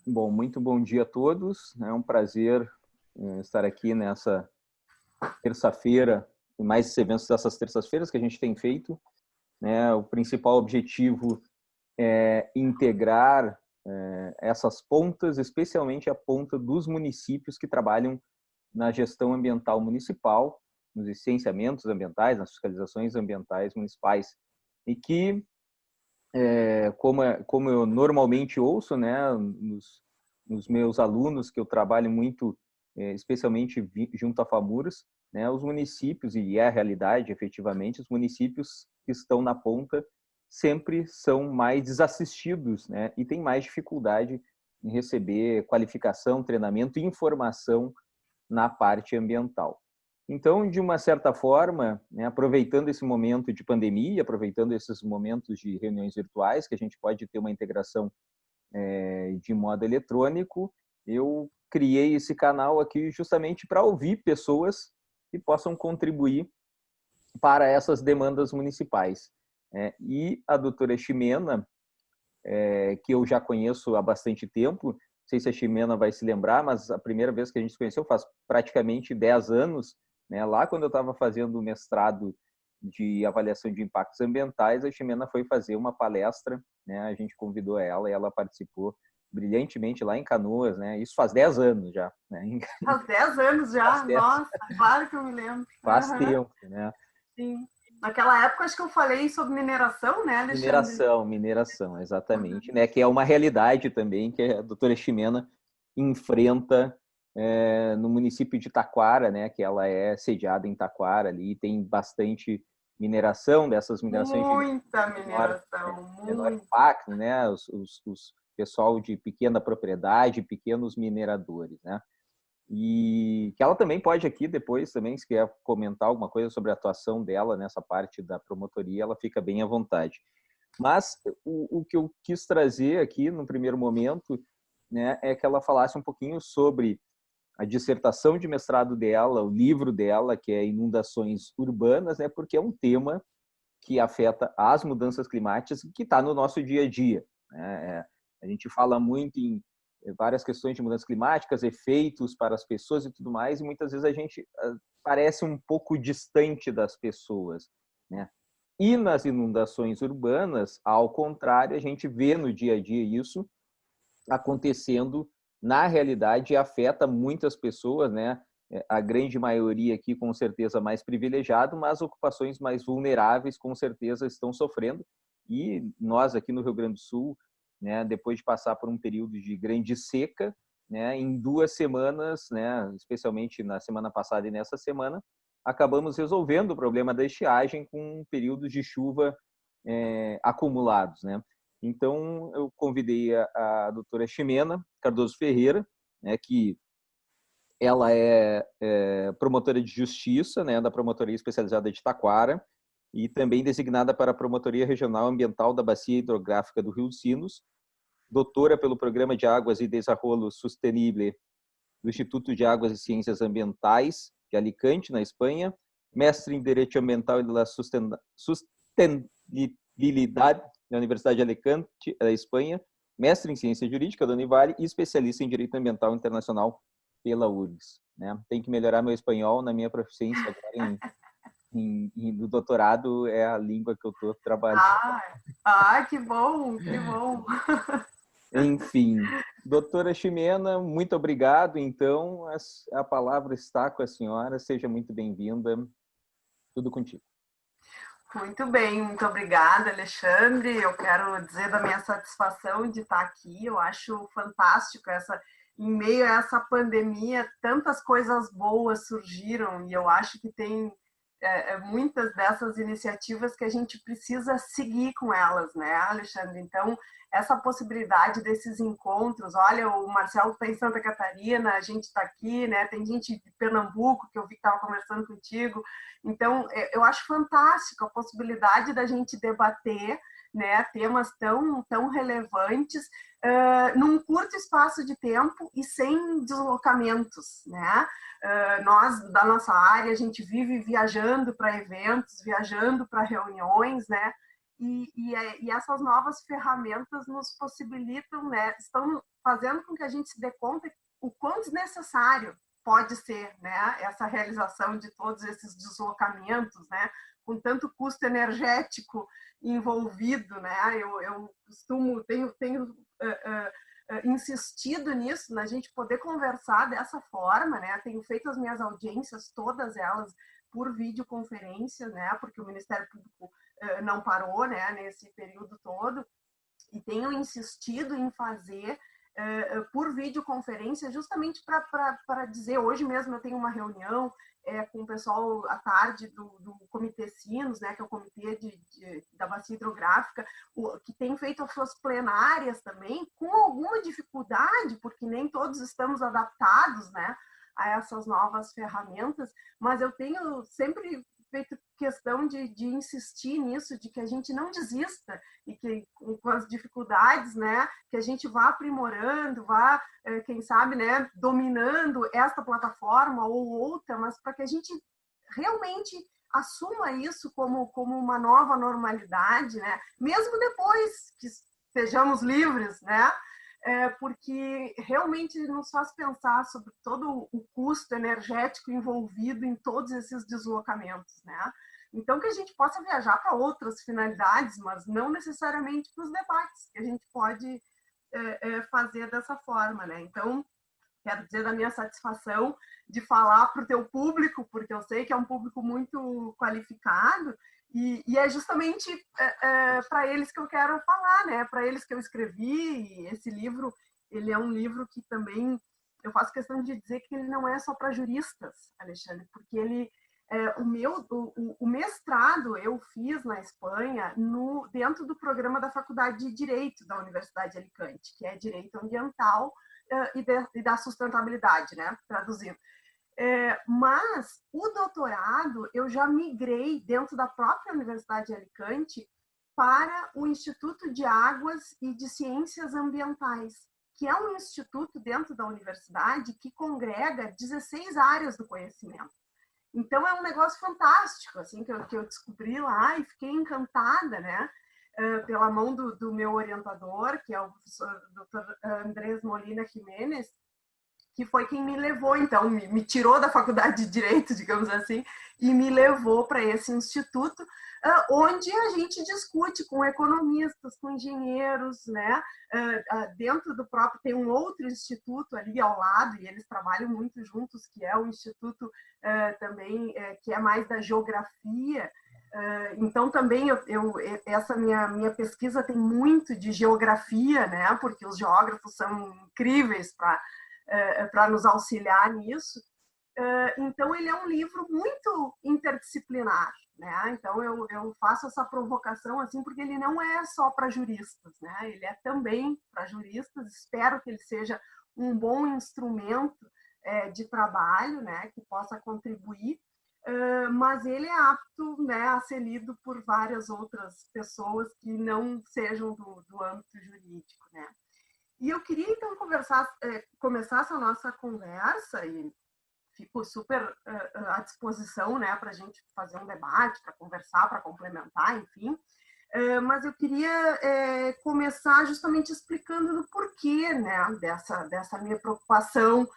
Bom, muito bom dia a todos. É um prazer estar aqui nessa terça-feira, e mais esses eventos dessas terças-feiras que a gente tem feito, né? O principal objetivo é integrar essas pontas, especialmente a ponta dos municípios que trabalham na gestão ambiental municipal, nos licenciamentos ambientais, nas fiscalizações ambientais municipais, e que como eu normalmente ouço, né, nos meus alunos, que eu trabalho muito, especialmente junto a FAMURS, né, os municípios, e é a realidade, efetivamente, os municípios que estão na ponta sempre são mais desassistidos, né, e têm mais dificuldade em receber qualificação, treinamento e informação na parte ambiental. Então, de uma certa forma, né, aproveitando esse momento de pandemia, aproveitando esses momentos de reuniões virtuais, que a gente pode ter uma integração de modo eletrônico, eu criei esse canal aqui justamente para ouvir pessoas que possam contribuir para essas demandas municipais. E a doutora Ximena, que eu já conheço há bastante tempo, não sei se a Ximena vai se lembrar, mas a primeira vez que a gente se conheceu faz praticamente 10 anos, né? Lá quando eu estava fazendo o mestrado de avaliação de impactos ambientais, a Ximena foi fazer uma palestra, né? A gente convidou ela e ela participou brilhantemente lá em Canoas, né? Isso faz 10 anos já, né? Faz 10 anos Faz já? 10, Nossa, claro que eu me lembro. faz Uhum, tempo, né? sim. Naquela época, acho que eu falei sobre mineração, né, Alexandre? Mineração, exatamente, Uhum. né? Que é uma realidade também que a doutora Ximena enfrenta no município de Taquara, né? Que ela é sediada em Taquara ali, tem bastante mineração, dessas minerações de Muita menor, mineração, menor muito. impacto, né? Os pessoal de pequena propriedade, pequenos mineradores, né? E que ela também pode aqui depois também, se quer comentar alguma coisa sobre a atuação dela nessa parte da promotoria, ela fica bem à vontade. Mas o que eu quis trazer aqui no primeiro momento, né, é que ela falasse um pouquinho sobre a dissertação de mestrado dela, o livro dela, que é Inundações Urbanas, né, porque é um tema que afeta as mudanças climáticas que está no nosso dia a dia, né? A gente fala muito em várias questões de mudanças climáticas, efeitos para as pessoas e tudo mais, e muitas vezes a gente parece um pouco distante das pessoas, né? E nas inundações urbanas, ao contrário, a gente vê no dia a dia isso acontecendo na realidade e afeta muitas pessoas, né? A grande maioria aqui com certeza mais privilegiado, mas ocupações mais vulneráveis com certeza estão sofrendo. E nós aqui no Rio Grande do Sul, né, depois de passar por um período de grande seca, né, em 2 semanas, né, especialmente na semana passada e nessa semana, acabamos resolvendo o problema da estiagem com períodos de chuva acumulados, né? Então, eu convidei a doutora Ximena Cardoso Ferreira, né, que ela é promotora de justiça, né, da Promotoria Especializada de Taquara, e também designada para a Promotoria Regional Ambiental da Bacia Hidrográfica do Rio dos Sinos, doutora pelo Programa de Águas e Desarrollo Sostenible do Instituto de Águas e Ciências Ambientais de Alicante, na Espanha, mestre em Direito Ambiental e da Sustentabilidade da Universidade de Alicante, da Espanha, mestre em Ciência Jurídica da Univale e especialista em Direito Ambiental Internacional pela URGS. Né? Tem que melhorar meu espanhol na minha proficiência agora no doutorado, é a língua que eu estou trabalhando. Ah, que bom, que bom. Enfim, doutora Ximena, muito obrigado. Então, a palavra está com a senhora. Seja muito bem-vinda. Tudo contigo. Muito bem, muito obrigada, Alexandre. Eu quero dizer da minha satisfação de estar aqui. Eu acho fantástico em meio a essa pandemia, tantas coisas boas surgiram e eu acho que tem muitas dessas iniciativas que a gente precisa seguir com elas, né, Alexandre? Então, essa possibilidade desses encontros, olha, o Marcelo está em Santa Catarina, a gente está aqui, né? Tem gente de Pernambuco que eu vi que estava conversando contigo. Então, eu acho fantástico a possibilidade da gente debater, né, temas tão relevantes num curto espaço de tempo e sem deslocamentos, né? Nós, da nossa área, a gente vive viajando para eventos, viajando para reuniões, né? e essas novas ferramentas nos possibilitam, né, estão fazendo com que a gente se dê conta o quão desnecessário pode ser, né, essa realização de todos esses deslocamentos, né, com tanto custo energético envolvido, né? Eu costumo, tenho insistido nisso, na gente poder conversar dessa forma, né? Tenho feito as minhas audiências, todas elas por videoconferência, né? Porque o Ministério Público não parou, né? Nesse período todo, e tenho insistido em fazer por videoconferência, justamente para dizer, hoje mesmo eu tenho uma reunião com o pessoal à tarde do Comitê Sinos, né, que é o Comitê da Bacia Hidrográfica, que tem feito as suas plenárias também, com alguma dificuldade, porque nem todos estamos adaptados, né, a essas novas ferramentas, mas eu tenho sempre feito questão de insistir nisso, de que a gente não desista e que com as dificuldades, né, que a gente vá aprimorando, vá, quem sabe, né, dominando esta plataforma ou outra, mas para que a gente realmente assuma isso como uma nova normalidade, né, mesmo depois que sejamos livres, né, porque realmente nos faz pensar sobre todo o custo energético envolvido em todos esses deslocamentos, né? Então, que a gente possa viajar para outras finalidades, mas não necessariamente para os debates, que a gente pode fazer dessa forma, né? Então, quero dizer da minha satisfação de falar para o teu público, porque eu sei que é um público muito qualificado, e é justamente para eles que eu quero falar, né? Para eles que eu escrevi. E esse livro, ele é um livro que também eu faço questão de dizer que ele não é só para juristas, Alexandre, porque ele o mestrado eu fiz na Espanha dentro do programa da Faculdade de Direito da Universidade de Alicante, que é Direito Ambiental e da Sustentabilidade, né? Traduzindo. Mas o doutorado eu já migrei dentro da própria Universidade de Alicante para o Instituto de Águas e de Ciências Ambientais, que é um instituto dentro da universidade que congrega 16 áreas do conhecimento. Então é um negócio fantástico, assim, que eu descobri lá e fiquei encantada, né? Pela mão do meu orientador, que é o professor Dr. Andrés Molina Jiménez, que foi quem me levou, então, me tirou da faculdade de Direito, digamos assim, e me levou para esse instituto, onde a gente discute com economistas, com engenheiros, né? Dentro do próprio, tem um outro instituto ali ao lado, e eles trabalham muito juntos, que é o instituto também, que é mais da geografia. Então, também, essa minha pesquisa tem muito de geografia, né? Porque os geógrafos são incríveis para nos auxiliar nisso. Então, ele é um livro muito interdisciplinar, né? Então, eu faço essa provocação assim, porque ele não é só para juristas, né? Ele é também para juristas. Espero que ele seja um bom instrumento de trabalho, né? Que possa contribuir, mas ele é apto, né, a ser lido por várias outras pessoas que não sejam do âmbito jurídico, né? E eu queria, então, começar essa nossa conversa, e fico super à disposição, né, para a gente fazer um debate, para conversar, para complementar, enfim. Mas eu queria começar justamente explicando o porquê, né, dessa minha preocupação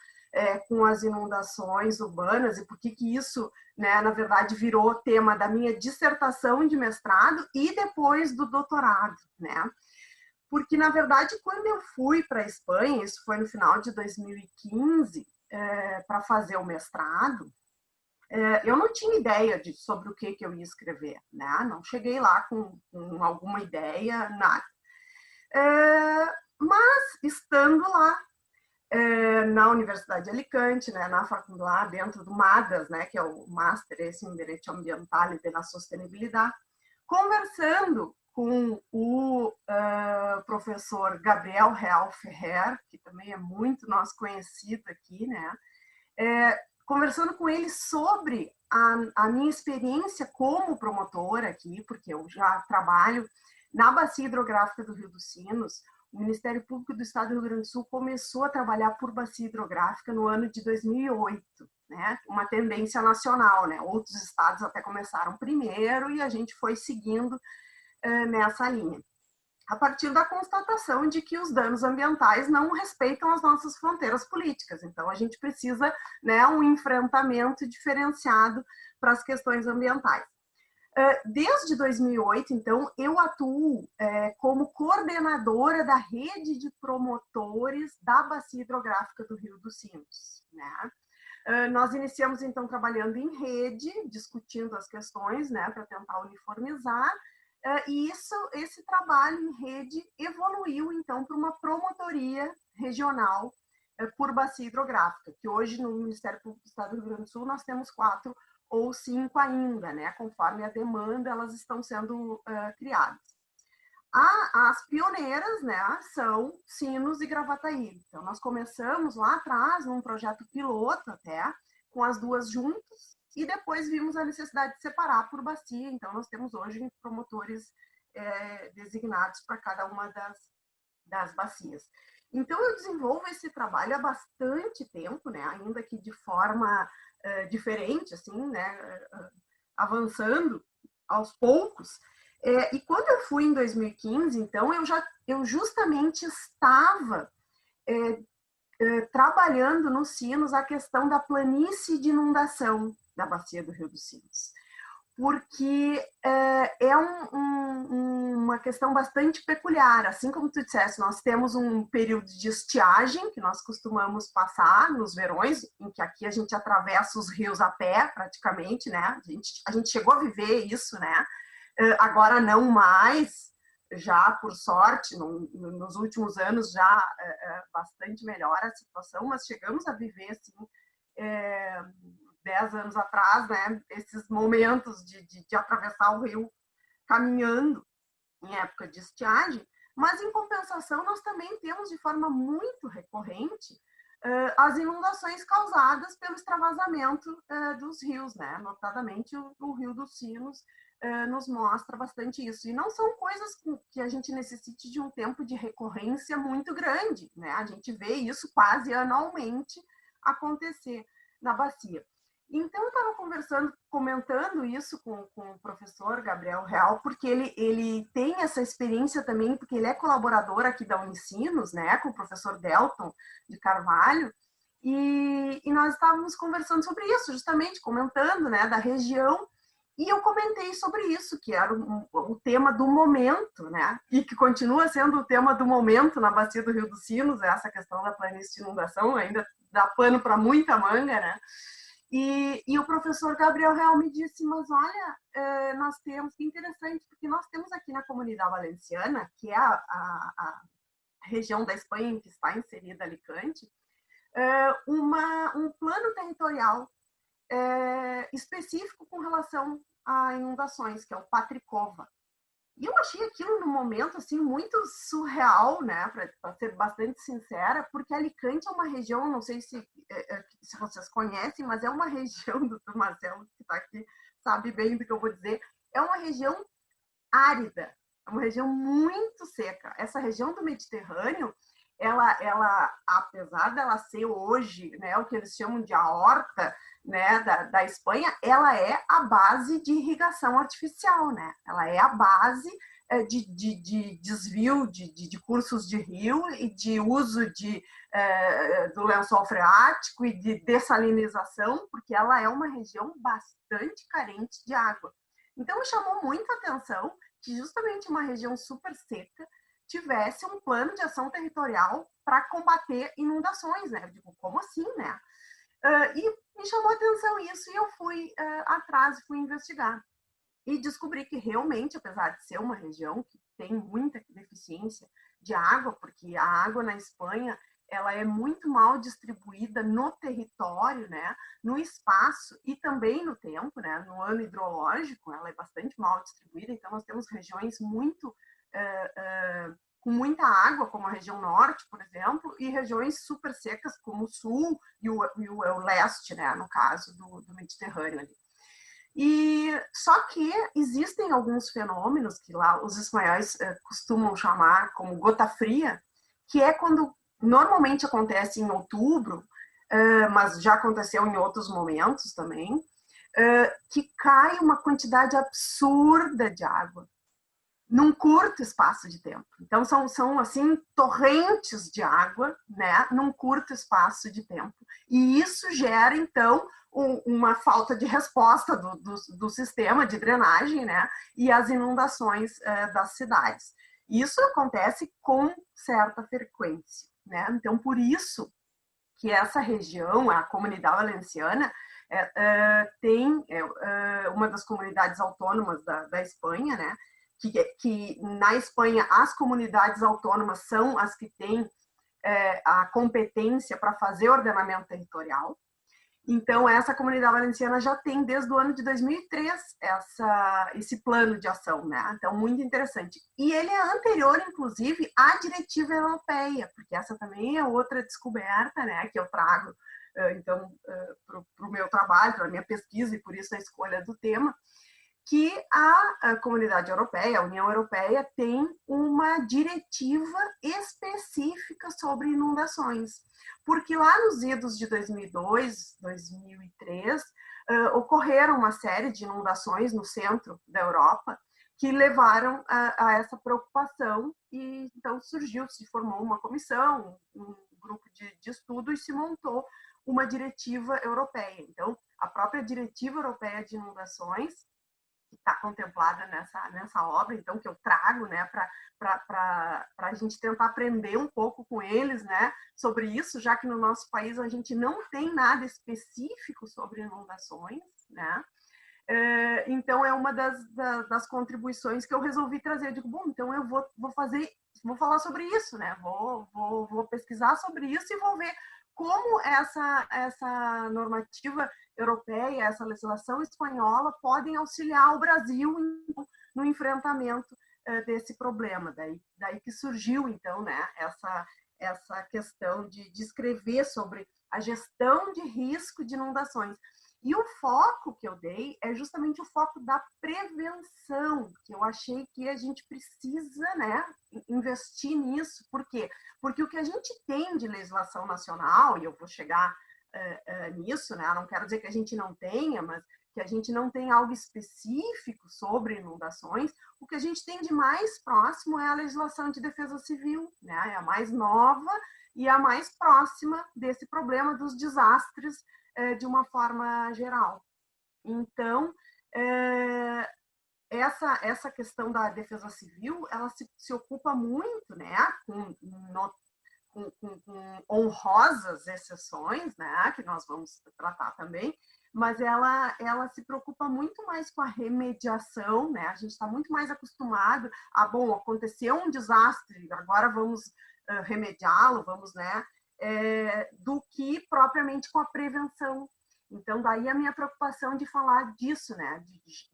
com as inundações urbanas e por que isso, né, na verdade, virou tema da minha dissertação de mestrado e depois do doutorado, né? Porque, na verdade, quando eu fui para a Espanha, isso foi no final de 2015, para fazer o mestrado, eu não tinha ideia sobre o que eu ia escrever, né? Não cheguei lá com alguma ideia, nada. Mas, estando lá, na Universidade de Alicante, né, na faculdade, lá dentro do MADAS, né, que é o Master em Direito Ambiental e pela Sustentabilidade, conversando com o professor Gabriel Real Ferrer, que também é muito nosso conhecido aqui, né? Conversando com ele sobre a minha experiência como promotora aqui, porque eu já trabalho na Bacia Hidrográfica do Rio dos Sinos. O Ministério Público do Estado do Rio Grande do Sul começou a trabalhar por bacia hidrográfica no ano de 2008, né? Uma tendência nacional, né? Outros estados até começaram primeiro e a gente foi seguindo nessa linha. A partir da constatação de que os danos ambientais não respeitam as nossas fronteiras políticas. Então, a gente precisa, né, um enfrentamento diferenciado para as questões ambientais. Desde 2008, então, eu atuo como coordenadora da rede de promotores da Bacia Hidrográfica do Rio dos Sinos, né? Nós iniciamos, então, trabalhando em rede, discutindo as questões, né, para tentar uniformizar, e esse trabalho em rede evoluiu, então, para uma promotoria regional por bacia hidrográfica, que hoje no Ministério Público do Estado do Rio Grande do Sul nós temos 4 ou 5 ainda, né, conforme a demanda, elas estão sendo criadas. As pioneiras, né, são Sinos e Gravataí. Então, nós começamos lá atrás, num projeto piloto até, com as duas juntas, e depois vimos a necessidade de separar por bacia. Então, nós temos hoje promotores designados para cada uma das bacias. Então, eu desenvolvo esse trabalho há bastante tempo, né, ainda que de forma diferente, assim, né, avançando aos poucos. E quando eu fui em 2015, então, eu justamente estava trabalhando nos Sinos a questão da planície de inundação da bacia do Rio dos Sinos, porque é uma questão bastante peculiar. Assim como tu disseste, nós temos um período de estiagem que nós costumamos passar nos verões, em que aqui a gente atravessa os rios a pé, praticamente, né? A gente chegou a viver isso, né? Agora não mais, já por sorte, nos últimos anos já bastante melhor a situação, mas chegamos a viver, assim, 10 anos atrás, né, esses momentos de atravessar o rio caminhando em época de estiagem, mas em compensação nós também temos de forma muito recorrente as inundações causadas pelo extravasamento dos rios, né? Notadamente o Rio dos Sinos nos mostra bastante isso. E não são coisas que a gente necessite de um tempo de recorrência muito grande, né? A gente vê isso quase anualmente acontecer na bacia. Então, eu estava comentando isso com o professor Gabriel Real, porque ele tem essa experiência também, porque ele é colaborador aqui da Unicinos, né, com o professor Delton de Carvalho, e nós estávamos conversando sobre isso, justamente, comentando, né, da região, e eu comentei sobre isso, que era o tema do momento, né, e que continua sendo o tema do momento na bacia do Rio dos Sinos, essa questão da planície de inundação, ainda dá pano para muita manga, né. E o professor Gabriel Real me disse, mas olha, nós temos, que interessante, porque nós temos aqui na Comunidade Valenciana, que é a região da Espanha em que está inserida Alicante, um plano territorial específico com relação a inundações, que é o Patricova. E eu achei aquilo no momento assim muito surreal, né, para ser bastante sincera, porque Alicante é uma região, não sei se vocês conhecem, mas é uma região, do Marcelo que está aqui sabe bem do que eu vou dizer, é uma região árida, é uma região muito seca. Essa região do Mediterrâneo, ela apesar dela ser hoje, né, o que eles chamam de a horta, né, da Espanha, ela é a base de irrigação artificial, né? Ela é a base de desvio de cursos de rio e de uso do lençol freático e de dessalinização, porque ela é uma região bastante carente de água. Então, me chamou muita atenção que justamente uma região super seca tivesse um plano de ação territorial para combater inundações, né? Eu digo, como assim, né? E me chamou a atenção isso e eu fui atrás, fui investigar. E descobri que realmente, apesar de ser uma região que tem muita deficiência de água, porque a água na Espanha ela é muito mal distribuída no território, né, no espaço e também no tempo, né, no ano hidrológico, ela é bastante mal distribuída, então nós temos regiões muito com muita água, como a região norte, por exemplo, e regiões super secas, como o sul e o leste, né, no caso do Mediterrâneo ali. E só que existem alguns fenômenos que lá os espanhóis costumam chamar como gota fria, que é quando normalmente acontece em outubro, mas já aconteceu em outros momentos também, que cai uma quantidade absurda de água num curto espaço de tempo. Então, são assim, torrentes de água, né, num curto espaço de tempo. E isso gera, então, uma falta de resposta do sistema de drenagem, né, e as inundações das cidades. Isso acontece com certa frequência, né? Então, por isso que essa região, a Comunidade Valenciana, tem uma das comunidades autônomas da Espanha, né? Que na Espanha as comunidades autônomas são as que têm a competência para fazer ordenamento territorial. Então, essa Comunidade Valenciana já tem, desde o ano de 2003, esse plano de ação, né? Então, muito interessante. E ele é anterior, inclusive, à diretiva europeia, porque essa também é outra descoberta, né, que eu trago, então, para o meu trabalho, para a minha pesquisa, e por isso a escolha do tema, que a Comunidade Europeia, a União Europeia, tem uma diretiva específica sobre inundações. Porque lá nos idos de 2002, 2003, ocorreram uma série de inundações no centro da Europa que levaram a essa preocupação e então se formou uma comissão, um grupo de estudo e se montou uma diretiva europeia. Então, a própria diretiva europeia de inundações está contemplada nessa obra, então, que eu trago, né, para a gente tentar aprender um pouco com eles, né, sobre isso, já que no nosso país a gente não tem nada específico sobre inundações, né. Então, é uma das contribuições que eu resolvi trazer. Eu digo, bom, então eu vou falar sobre isso, né, vou pesquisar sobre isso e vou ver como essa normativa europeia, essa legislação espanhola podem auxiliar o Brasil no enfrentamento desse problema. Daí que surgiu, então, né, essa questão de escrever sobre a gestão de risco de inundações. E o foco que eu dei é justamente o foco da prevenção, que eu achei que a gente precisa, né, investir nisso. Por quê? Porque o que a gente tem de legislação nacional, e eu vou chegar nisso, né, não quero dizer que a gente não tenha, mas que a gente não tem algo específico sobre inundações, o que a gente tem de mais próximo é a legislação de defesa civil, né, é a mais nova e a mais próxima desse problema dos desastres de uma forma geral. Então, essa questão da defesa civil, ela se ocupa muito, né, com honrosas exceções, né, que nós vamos tratar também, mas ela se preocupa muito mais com a remediação, né, a gente está muito mais acostumado a, bom, aconteceu um desastre, agora vamos remediá-lo, vamos, né, do que propriamente com a prevenção. Então, daí a minha preocupação de falar disso, né,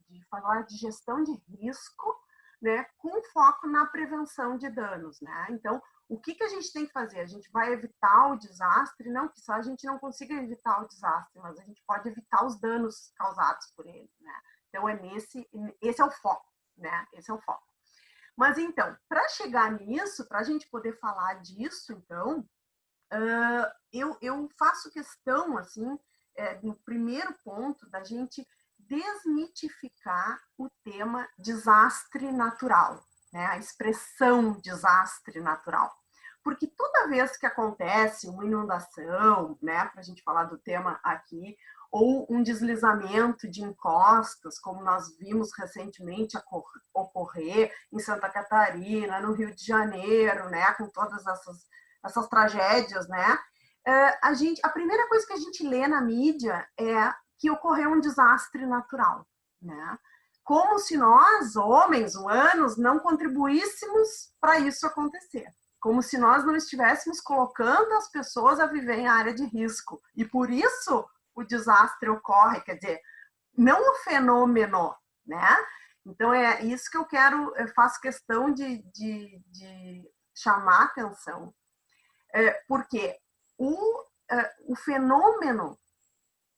de falar de gestão de risco, né, com foco na prevenção de danos, né. Então, o que a gente tem que fazer? A gente vai evitar o desastre? Não, que só a gente não consiga evitar o desastre, mas a gente pode evitar os danos causados por ele, né. Então, esse é o foco, né, esse é o foco. Mas, então, para chegar nisso, para a gente poder falar disso, então, eu faço questão, assim, no primeiro ponto, da gente desmitificar o tema desastre natural, né? A expressão desastre natural. Porque toda vez que acontece uma inundação, né, para a gente falar do tema aqui, ou um deslizamento de encostas, como nós vimos recentemente ocorrer em Santa Catarina, no Rio de Janeiro, né, com todas essas tragédias, né, a primeira coisa que a gente lê na mídia é que ocorreu um desastre natural, né? Como se nós, homens, humanos, não contribuíssemos para isso acontecer. Como se nós não estivéssemos colocando as pessoas a viver em área de risco. E por isso o desastre ocorre, quer dizer, não o fenômeno, né? Então é isso que eu faço questão de chamar atenção. Porque o fenômeno,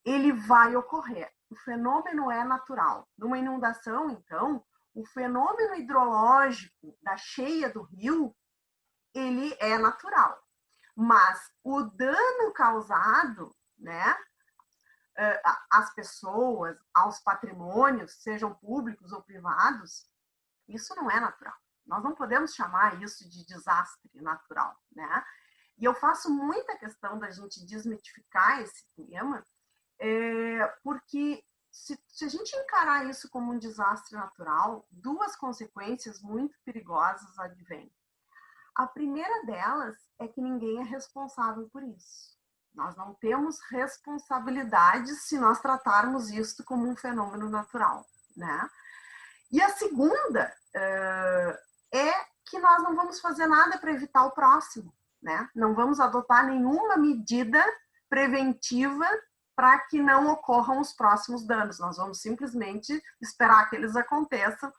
ele vai ocorrer. O fenômeno é natural. Numa inundação, então, o fenômeno hidrológico da cheia do rio, ele é natural. Mas o dano causado, né, às pessoas, aos patrimônios, sejam públicos ou privados, Isso não é natural. Nós não podemos chamar isso de desastre natural, né? E eu faço muita questão da gente desmitificar esse tema, porque se a gente encarar isso como um desastre natural, duas consequências muito perigosas advêm. A primeira delas é que ninguém é responsável por isso. Nós não temos responsabilidade se nós tratarmos isso como um fenômeno natural, né? E a segunda é que nós não vamos fazer nada para evitar o próximo, né? Não vamos adotar nenhuma medida preventiva para que não ocorram os próximos danos. Nós vamos simplesmente esperar que eles aconteçam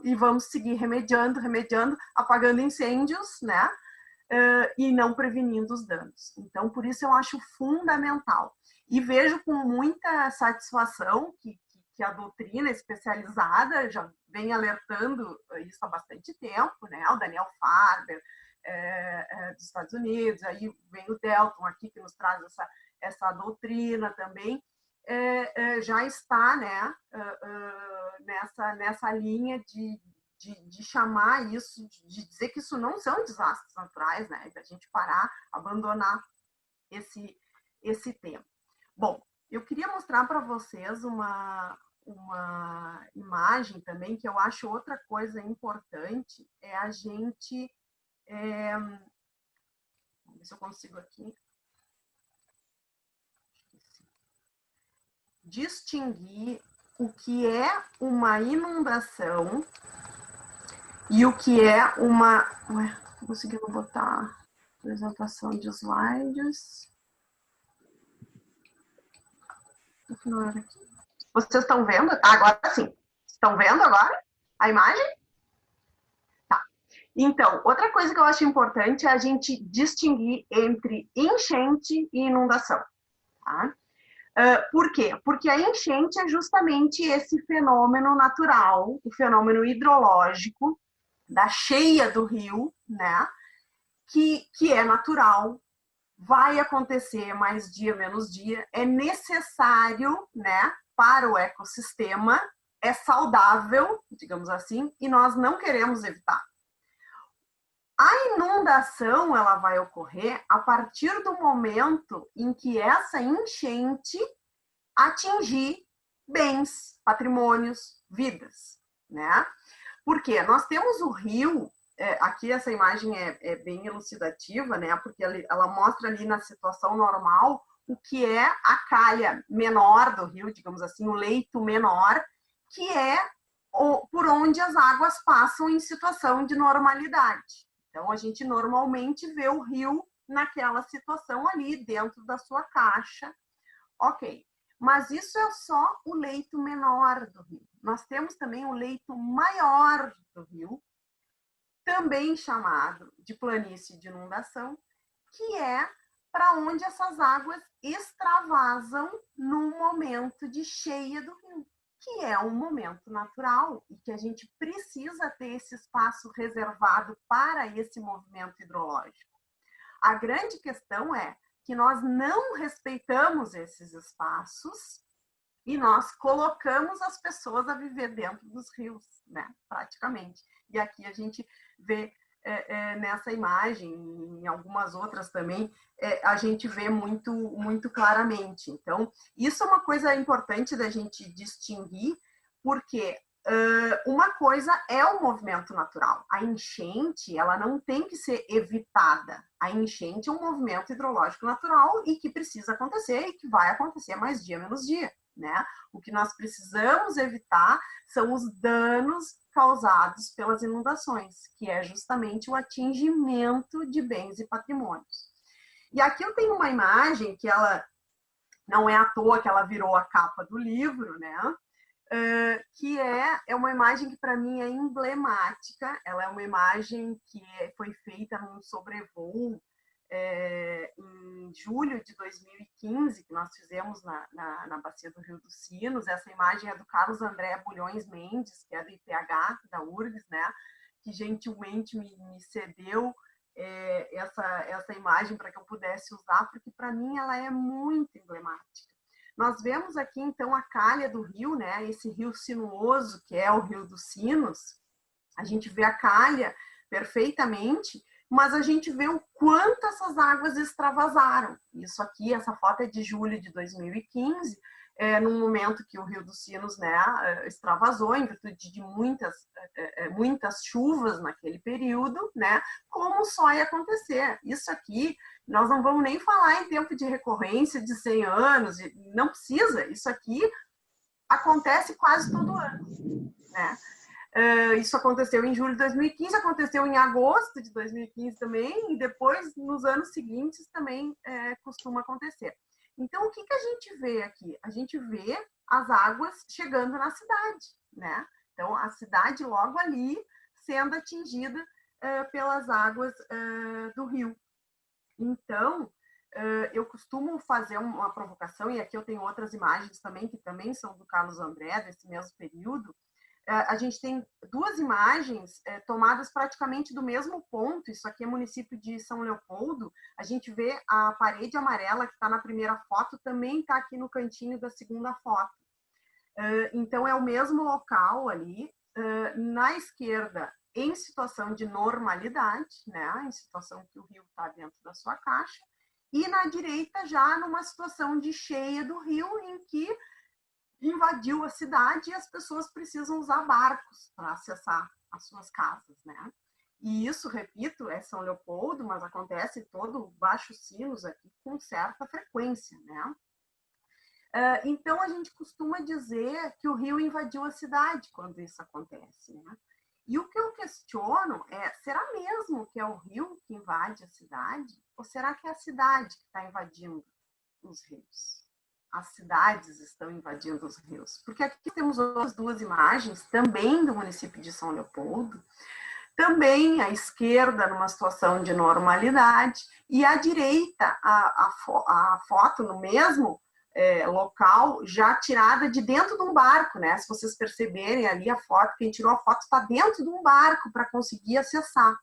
e vamos seguir remediando, apagando incêndios, né? E não prevenindo os danos. Então, por isso eu acho fundamental. E vejo com muita satisfação que a doutrina especializada já vem alertando isso há bastante tempo, né? O Daniel Farber, dos Estados Unidos, aí vem o Delton aqui, que nos traz essa doutrina também, já está, né, nessa linha de chamar isso, de dizer que isso não são desastres naturais, né, da gente parar, abandonar esse tema. Bom, eu queria mostrar para vocês uma imagem também, que eu acho outra coisa importante, é a gente... vamos ver se eu consigo aqui. Distinguir o que é uma inundação e o que é uma... Não consegui botar apresentação de slides. Vocês estão vendo? Agora sim. Estão vendo agora a imagem? Tá. Então, outra coisa que eu acho importante é a gente distinguir entre enchente e inundação. Tá? Por quê? Porque a enchente é justamente esse fenômeno natural, o fenômeno hidrológico da cheia do rio, né? Que é natural, vai acontecer mais dia, menos dia, é necessário, né, para o ecossistema, é saudável, digamos assim, e nós não queremos evitar. A inundação, ela vai ocorrer a partir do momento em que essa enchente atingir bens, patrimônios, vidas, né? Porque nós temos o rio, aqui essa imagem é bem elucidativa, né? Porque ela mostra ali na situação normal o que é a calha menor do rio, digamos assim, o leito menor, que é por onde as águas passam em situação de normalidade. Então, a gente normalmente vê o rio naquela situação ali, dentro da sua caixa. Ok. Mas isso é só o leito menor do rio. Nós temos também o leito maior do rio, também chamado de planície de inundação, que é para onde essas águas extravasam no momento de cheia do rio, que é um momento natural e que a gente precisa ter esse espaço reservado para esse movimento hidrológico. A grande questão é que nós não respeitamos esses espaços e nós colocamos as pessoas a viver dentro dos rios, né, praticamente. E aqui a gente vê nessa imagem, em algumas outras também, a gente vê muito, muito claramente. Então, isso é uma coisa importante da gente distinguir, porque uma coisa é o movimento natural. A enchente, ela não tem que ser evitada. A enchente é um movimento hidrológico natural e que precisa acontecer e que vai acontecer mais dia menos dia, né? O que nós precisamos evitar são os danos causados pelas inundações, que é justamente o atingimento de bens e patrimônios. E aqui eu tenho uma imagem que ela não é à toa que ela virou a capa do livro, né? Que é uma imagem que para mim é emblemática. Ela é uma imagem que foi feita num sobrevoo em julho de 2015, que nós fizemos na Bacia do Rio dos Sinos. Essa imagem é do Carlos André Bulhões Mendes, que é do IPH, da URGS, né? Que gentilmente me cedeu essa imagem para que eu pudesse usar, porque para mim ela é muito emblemática. Nós vemos aqui, então, a calha do rio, né? Esse rio sinuoso, que é o Rio dos Sinos, A gente vê a calha perfeitamente, mas a gente vê o quanto essas águas extravasaram. Isso aqui, essa foto é de julho de 2015, num momento que o Rio dos Sinos, né, extravasou em virtude de muitas chuvas naquele período, né, como só ia acontecer. Isso aqui, nós não vamos nem falar em tempo de recorrência de 100 anos, não precisa. Isso aqui acontece quase todo ano, né? Isso aconteceu em julho de 2015, aconteceu em agosto de 2015 também, e depois, nos anos seguintes, também costuma acontecer. Então, o que a gente vê aqui? A gente vê as águas chegando na cidade, né? Então, a cidade logo ali sendo atingida pelas águas do rio. Então, eu costumo fazer uma provocação, e aqui eu tenho outras imagens também, que também são do Carlos André, desse mesmo período. A gente tem duas imagens tomadas praticamente do mesmo ponto. Isso aqui é município de São Leopoldo. A gente vê a parede amarela que está na primeira foto, também está aqui no cantinho da segunda foto. Então, é o mesmo local ali. Na esquerda, em situação de normalidade, né? Em situação que o rio está dentro da sua caixa. E na direita, já numa situação de cheia do rio, em que invadiu a cidade e as pessoas precisam usar barcos para acessar as suas casas, né? E isso, repito, é São Leopoldo, mas acontece todo o Baixo Sinos aqui com certa frequência, né? Então, a gente costuma dizer que o rio invadiu a cidade quando isso acontece, né? E o que eu questiono será mesmo que é o rio que invade a cidade? Ou será que é a cidade que está invadindo os rios? As cidades estão invadindo os rios. Porque aqui temos outras duas imagens, também do município de São Leopoldo, também à esquerda numa situação de normalidade, e à direita a foto no mesmo local, já tirada de dentro de um barco, né? Se vocês perceberem ali a foto, quem tirou a foto está dentro de um barco para conseguir acessar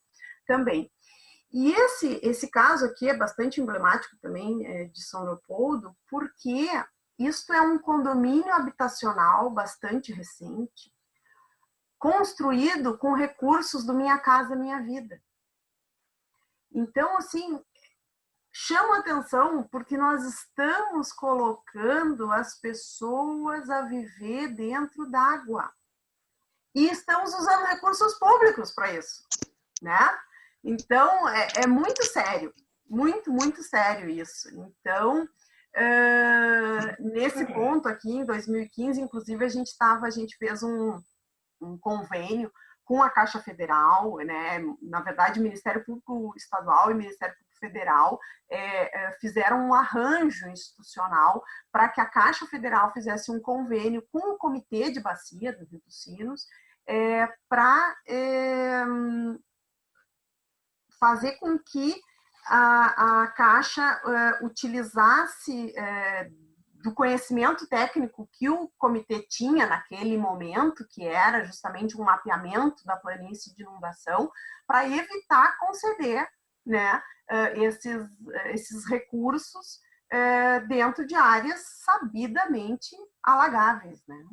também. E esse caso aqui é bastante emblemático também de São Leopoldo, porque isto é um condomínio habitacional bastante recente, construído com recursos do Minha Casa Minha Vida. Então, assim, chama atenção porque nós estamos colocando as pessoas a viver dentro d'água. E estamos usando recursos públicos para isso, né? Então, é muito sério, muito sério isso. Então, nesse ponto aqui, em 2015, inclusive, a gente fez um convênio com a Caixa Federal, né? Na verdade, o Ministério Público Estadual e o Ministério Público Federal fizeram um arranjo institucional para que a Caixa Federal fizesse um convênio com o Comitê de Bacia do Rio dos Sinos para fazer com que a Caixa utilizasse do conhecimento técnico que o comitê tinha naquele momento, que era justamente um mapeamento da planície de inundação, para evitar conceder, né, esses recursos dentro de áreas sabidamente alagáveis, né?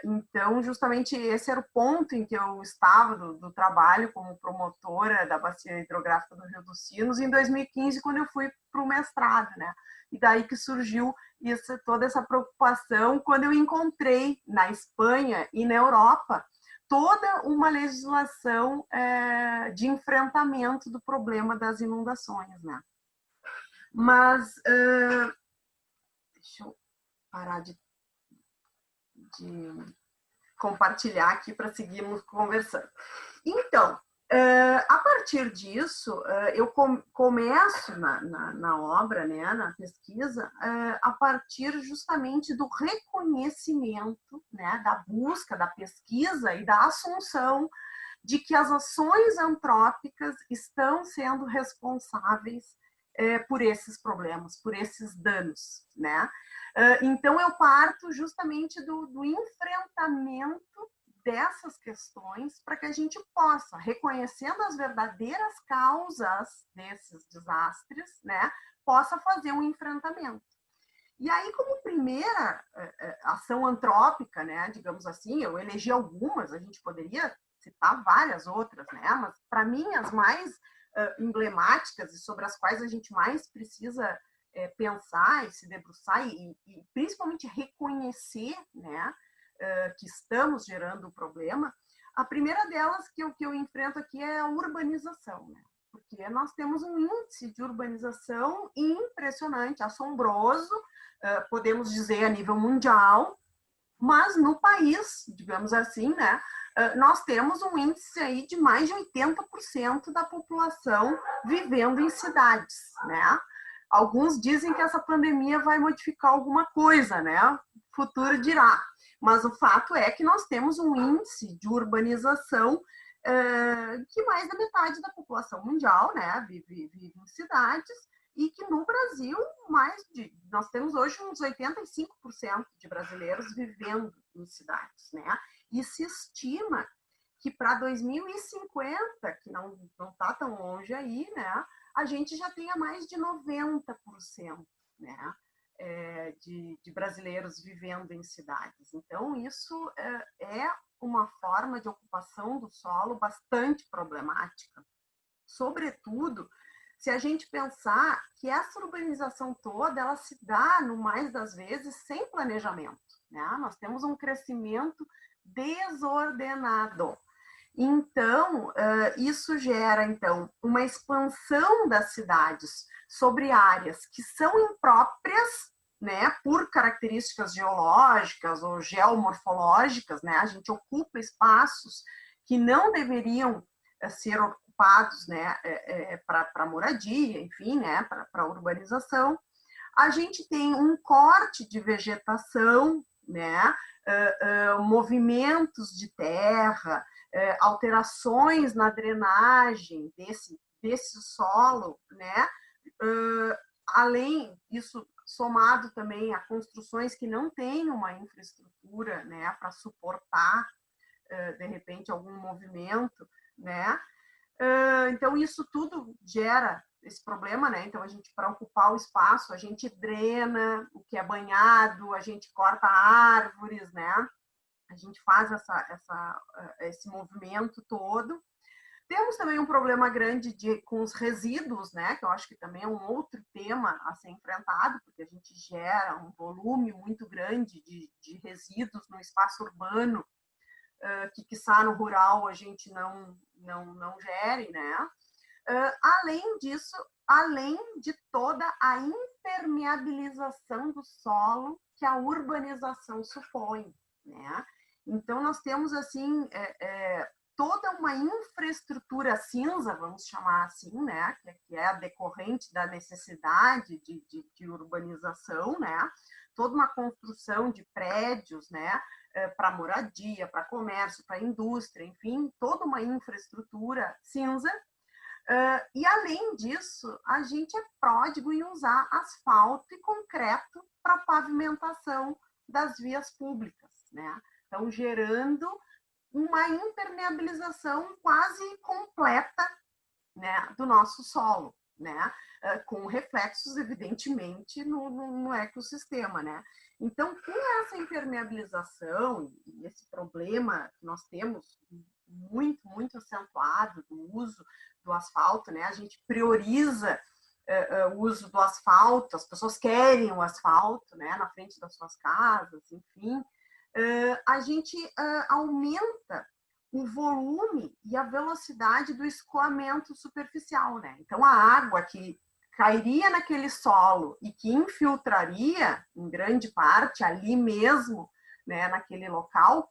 Então, justamente esse era o ponto em que eu estava do trabalho como promotora da Bacia Hidrográfica do Rio dos Sinos em 2015, quando eu fui para o mestrado, né? E daí que surgiu toda essa preocupação quando eu encontrei na Espanha e na Europa toda uma legislação de enfrentamento do problema das inundações, né? Mas, deixa eu parar de compartilhar aqui para seguirmos conversando. Então, a partir disso, eu começo na obra, né, na pesquisa, a partir justamente do reconhecimento, né, da busca, da pesquisa e da assunção de que as ações antrópicas estão sendo responsáveis por esses problemas, por esses danos, né? Então, eu parto justamente do enfrentamento dessas questões para que a gente possa, reconhecendo as verdadeiras causas desses desastres, né, possa fazer um enfrentamento. E aí, como primeira ação antrópica, né, digamos assim, eu elegi algumas, a gente poderia citar várias outras, né? Mas, para mim, as mais emblemáticas e sobre as quais a gente mais precisa pensar e se debruçar e principalmente reconhecer, né, que estamos gerando o problema, a primeira delas que eu enfrento aqui é a urbanização, né? Porque nós temos um índice de urbanização impressionante, assombroso, podemos dizer a nível mundial, mas no país, digamos assim, né, nós temos um índice aí de mais de 80% da população vivendo em cidades, né? Alguns dizem que essa pandemia vai modificar alguma coisa, né? O futuro dirá. Mas o fato é que nós temos um índice de urbanização que mais da metade da população mundial, né, vive em cidades, e que no Brasil nós temos hoje uns 85% de brasileiros vivendo em cidades, né? E se estima que para 2050, que não está tão longe aí, né, a gente já tenha mais de 90%, né, de brasileiros vivendo em cidades. Então, isso é uma forma de ocupação do solo bastante problemática. Sobretudo, se a gente pensar que essa urbanização toda, ela se dá, no mais das vezes, sem planejamento, né? Nós temos um crescimento desordenado. Então, isso gera, então, uma expansão das cidades sobre áreas que são impróprias, né, por características geológicas ou geomorfológicas, né? A gente ocupa espaços que não deveriam ser ocupados, né, para moradia, enfim, né, para urbanização. A gente tem um corte de vegetação, né, movimentos de terra, alterações na drenagem desse solo, né, além disso, somado também a construções que não têm uma infraestrutura, né, para suportar, de repente, algum movimento, né. Então, isso tudo gera esse problema, né? Então, a gente, para ocupar o espaço, a gente drena o que é banhado, a gente corta árvores, né? A gente faz esse movimento todo. Temos também um problema grande com os resíduos, né? Que eu acho que também é um outro tema a ser enfrentado, porque a gente gera um volume muito grande de resíduos no espaço urbano, que quiçá no rural a gente não gere, né? Além disso, além de toda a impermeabilização do solo que a urbanização supõe, né? Então, nós temos, assim, toda uma infraestrutura cinza, vamos chamar assim, né? Que é a decorrente da necessidade de urbanização, né? Toda uma construção de prédios, né? Para moradia, para comércio, para indústria, enfim, toda uma infraestrutura cinza. E, além disso, a gente é pródigo em usar asfalto e concreto para pavimentação das vias públicas, né? Então, gerando uma impermeabilização quase completa, né, do nosso solo, né? Com reflexos, evidentemente, no ecossistema, né? Então, com essa impermeabilização e esse problema que nós temos muito, muito acentuado do uso do asfalto, né? A gente prioriza o uso do asfalto, as pessoas querem o asfalto, né, na frente das suas casas, enfim. A gente aumenta o volume e a velocidade do escoamento superficial, né? Então, a água que cairia naquele solo e que infiltraria, em grande parte, ali mesmo, né, naquele local,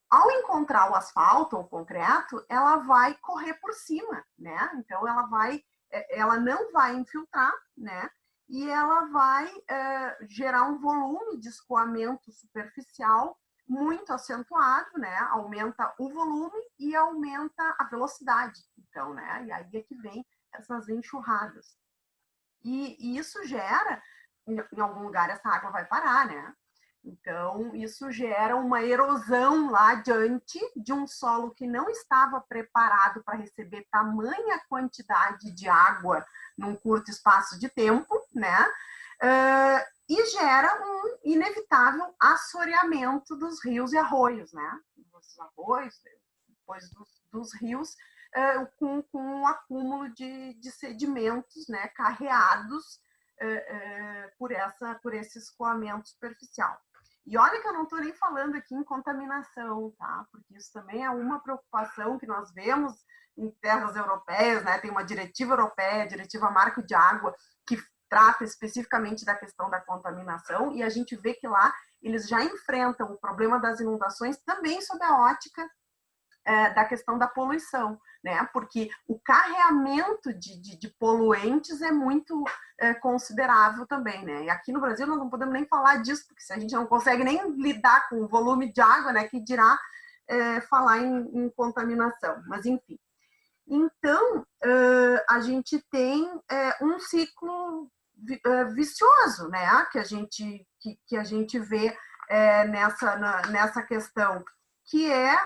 ao encontrar o asfalto ou o concreto, ela vai correr por cima, né? Então, ela não vai infiltrar, né? E ela vai gerar um volume de escoamento superficial muito acentuado, né? Aumenta o volume e aumenta a velocidade. Então, né? E aí é que vem essas enxurradas. E isso gera, em algum lugar, essa água vai parar, né? Então, isso gera uma erosão lá adiante de um solo que não estava preparado para receber tamanha quantidade de água num curto espaço de tempo, né? E gera um inevitável assoreamento dos rios e arroios, né? Os arroios, depois dos rios, com o acúmulo de sedimentos, né, carreados por esse escoamento superficial. E olha que eu não estou nem falando aqui em contaminação, tá? Porque isso também é uma preocupação que nós vemos em terras europeias, né? Tem uma diretiva europeia, a diretiva Marco de Água, que trata especificamente da questão da contaminação, e a gente vê que lá eles já enfrentam o problema das inundações também sob a ótica da questão da poluição, né? Porque o carreamento de poluentes é muito considerável também, né? E aqui no Brasil nós não podemos nem falar disso, porque se a gente não consegue nem lidar com o volume de água, né? Que dirá falar em contaminação. Mas enfim. Então, a gente tem um ciclo vicioso, né? Que a gente vê nessa questão, que é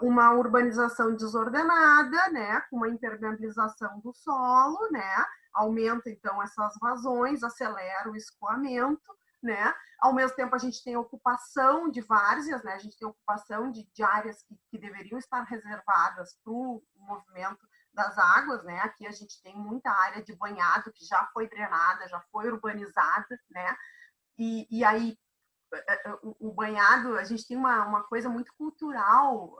uma urbanização desordenada, né, com uma impermeabilização do solo, né, aumenta então essas vazões, acelera o escoamento, né, ao mesmo tempo a gente tem ocupação de várzeas, né, a gente tem ocupação de áreas que deveriam estar reservadas para o movimento das águas, né, aqui a gente tem muita área de banhado que já foi drenada, já foi urbanizada, né, e aí o banhado, a gente tem uma coisa muito cultural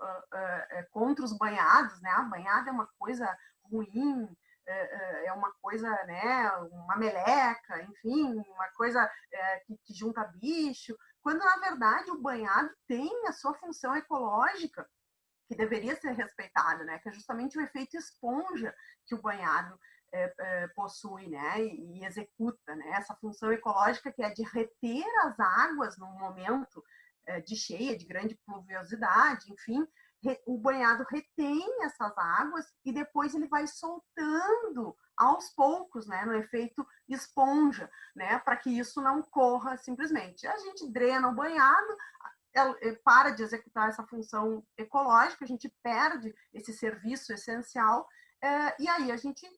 contra os banhados, né? A banhada é uma coisa ruim, é uma coisa, né? Uma meleca, enfim, uma coisa que junta bicho, quando na verdade o banhado tem a sua função ecológica que deveria ser respeitada, né? Que é justamente o efeito esponja que o banhado possui, né, e executa, né, essa função ecológica que é de reter as águas num momento de cheia, de grande pluviosidade, enfim, o banhado retém essas águas e depois ele vai soltando aos poucos, né, no efeito esponja, né, para que isso não corra simplesmente. A gente drena o banhado, para de executar essa função ecológica, a gente perde esse serviço essencial, e aí a gente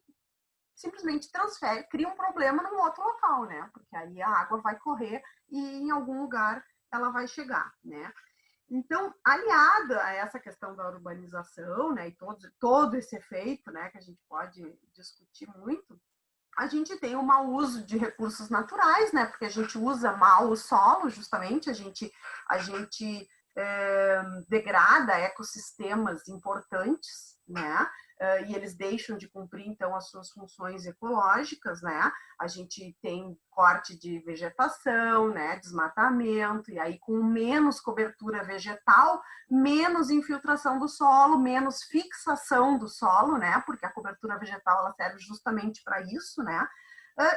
simplesmente transfere, cria um problema num outro local, né? Porque aí a água vai correr e em algum lugar ela vai chegar, né? Então, aliada a essa questão da urbanização, né, e todo esse efeito, né, que a gente pode discutir muito, a gente tem o mau uso de recursos naturais, né, porque a gente usa mal o solo, justamente, a gente degrada ecossistemas importantes, né, e eles deixam de cumprir, então, as suas funções ecológicas, né? A gente tem corte de vegetação, né? Desmatamento, e aí com menos cobertura vegetal, menos infiltração do solo, menos fixação do solo, né? Porque a cobertura vegetal, ela serve justamente para isso, né?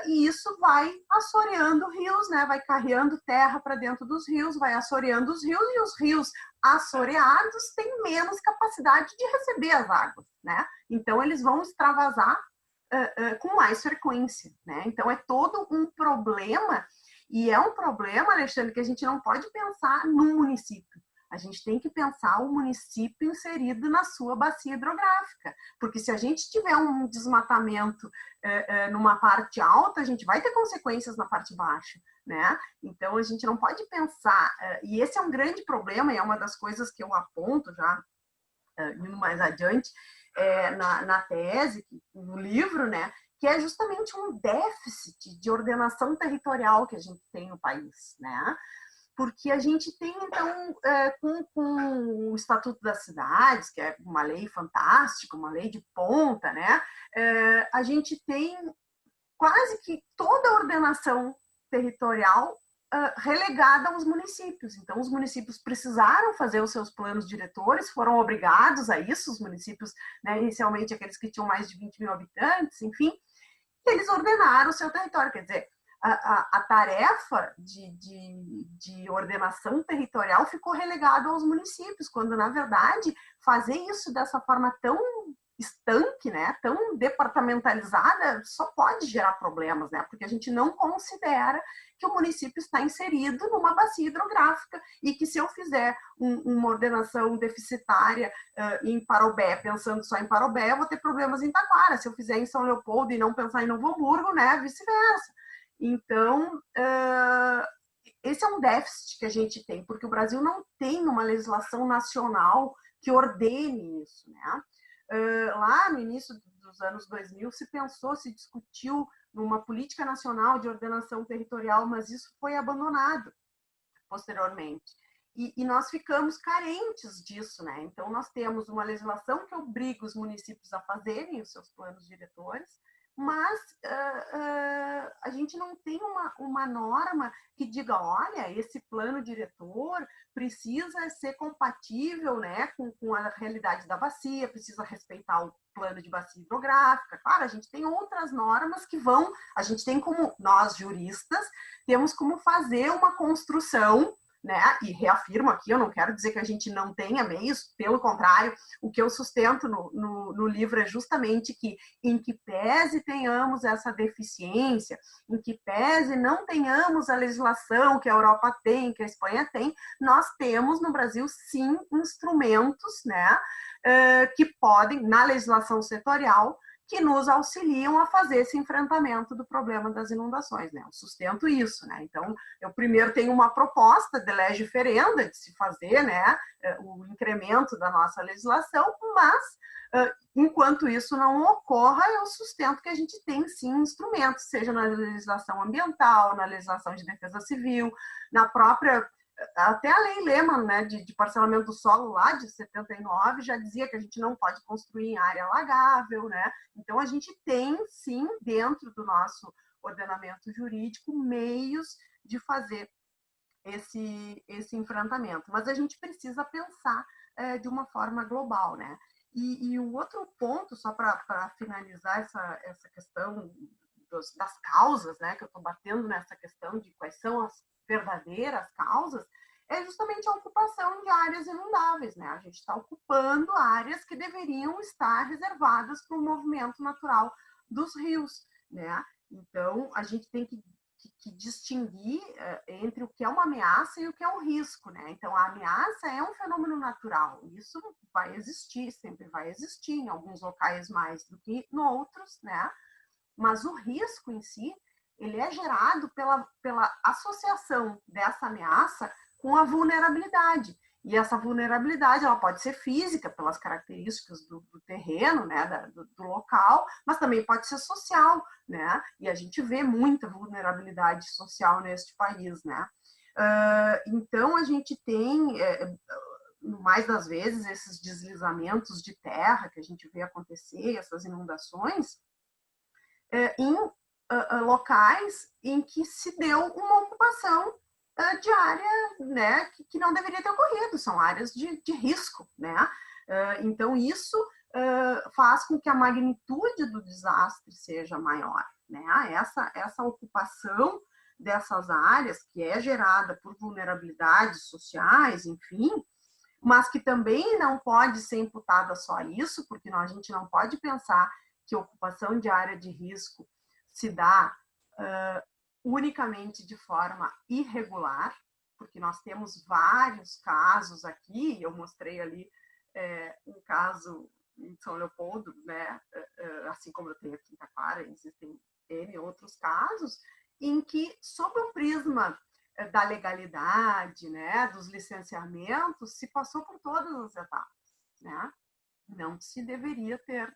E isso vai assoreando rios, né? Vai carreando terra para dentro dos rios, vai assoreando os rios, e os rios assoreados têm menos capacidade de receber as águas, né? Então, eles vão extravasar com mais frequência, né? Então, é todo um problema, e é um problema, Alexandre, que a gente não pode pensar num município. A gente tem que pensar o município inserido na sua bacia hidrográfica, porque se a gente tiver um desmatamento numa parte alta, a gente vai ter consequências na parte baixa, né? Então a gente não pode pensar, e esse é um grande problema, e é uma das coisas que eu aponto já indo mais adiante na tese, no livro, né? Que é justamente um déficit de ordenação territorial que a gente tem no país, né? Porque a gente tem, então, com o Estatuto das Cidades, que é uma lei fantástica, uma lei de ponta, né? A gente tem quase que toda a ordenação territorial relegada aos municípios. Então, os municípios precisaram fazer os seus planos diretores, foram obrigados a isso, os municípios, né, inicialmente aqueles que tinham mais de 20 mil habitantes, enfim, eles ordenaram o seu território, quer dizer, a tarefa de ordenação territorial ficou relegada aos municípios, quando, na verdade, fazer isso dessa forma tão estanque, né, tão departamentalizada, só pode gerar problemas, né, porque a gente não considera que o município está inserido numa bacia hidrográfica e que se eu fizer uma ordenação deficitária em Parobé, pensando só em Parobé, eu vou ter problemas em Taquara. Se eu fizer em São Leopoldo e não pensar em Novo Hamburgo, né, vice-versa. Então, esse é um déficit que a gente tem, porque o Brasil não tem uma legislação nacional que ordene isso, né? Lá no início dos anos 2000 se pensou, se discutiu numa política nacional de ordenação territorial, mas isso foi abandonado posteriormente. E nós ficamos carentes disso, né? Então, nós temos uma legislação que obriga os municípios a fazerem os seus planos diretores, mas a gente não tem uma norma que diga, olha, esse plano diretor precisa ser compatível, né, com a realidade da bacia, precisa respeitar o plano de bacia hidrográfica. Claro, a gente tem outras normas que a gente tem como, nós juristas, temos como fazer uma construção, né? E reafirmo aqui, eu não quero dizer que a gente não tenha meios, pelo contrário, o que eu sustento no livro é justamente que, em que pese tenhamos essa deficiência, em que pese não tenhamos a legislação que a Europa tem, que a Espanha tem, nós temos no Brasil, sim, instrumentos, né, que podem, na legislação setorial, que nos auxiliam a fazer esse enfrentamento do problema das inundações, né? Eu sustento isso, né? Então, eu primeiro tenho uma proposta de lege ferenda de se fazer, né, o incremento da nossa legislação, mas enquanto isso não ocorra, eu sustento que a gente tem sim instrumentos, seja na legislação ambiental, na legislação de defesa civil, na própria até a lei Lehman, né, de parcelamento do solo lá de 79 já dizia que a gente não pode construir em área alagável, né? Então a gente tem sim dentro do nosso ordenamento jurídico meios de fazer esse enfrentamento, mas a gente precisa pensar de uma forma global, né? E o outro ponto, só para finalizar essa questão das causas, né, que eu estou batendo nessa questão de quais são as verdadeiras causas, é justamente a ocupação de áreas inundáveis, né? A gente está ocupando áreas que deveriam estar reservadas para o movimento natural dos rios, né? Então, a gente tem que distinguir entre o que é uma ameaça e o que é um risco, né? Então, a ameaça é um fenômeno natural, isso vai existir, sempre vai existir, em alguns locais mais do que em outros, né? Mas o risco em si, ele é gerado pela associação dessa ameaça com a vulnerabilidade. E essa vulnerabilidade ela pode ser física, pelas características do terreno, né, do local, mas também pode ser social, né? E a gente vê muita vulnerabilidade social neste país, né? Então, a gente tem, mais das vezes, esses deslizamentos de terra que a gente vê acontecer, essas inundações, em locais em que se deu uma ocupação de área, né, que não deveria ter ocorrido, são áreas de risco, né? Então, isso faz com que a magnitude do desastre seja maior, né? Essa ocupação dessas áreas, que é gerada por vulnerabilidades sociais, enfim, mas que também não pode ser imputada só a isso, porque a gente não pode pensar que ocupação de área de risco se dá unicamente de forma irregular, porque nós temos vários casos aqui, eu mostrei ali um caso em São Leopoldo, né, assim como eu tenho aqui em Taquara, existem N outros casos, em que, sob o prisma da legalidade, né, dos licenciamentos, se passou por todas as etapas, né? Não se deveria ter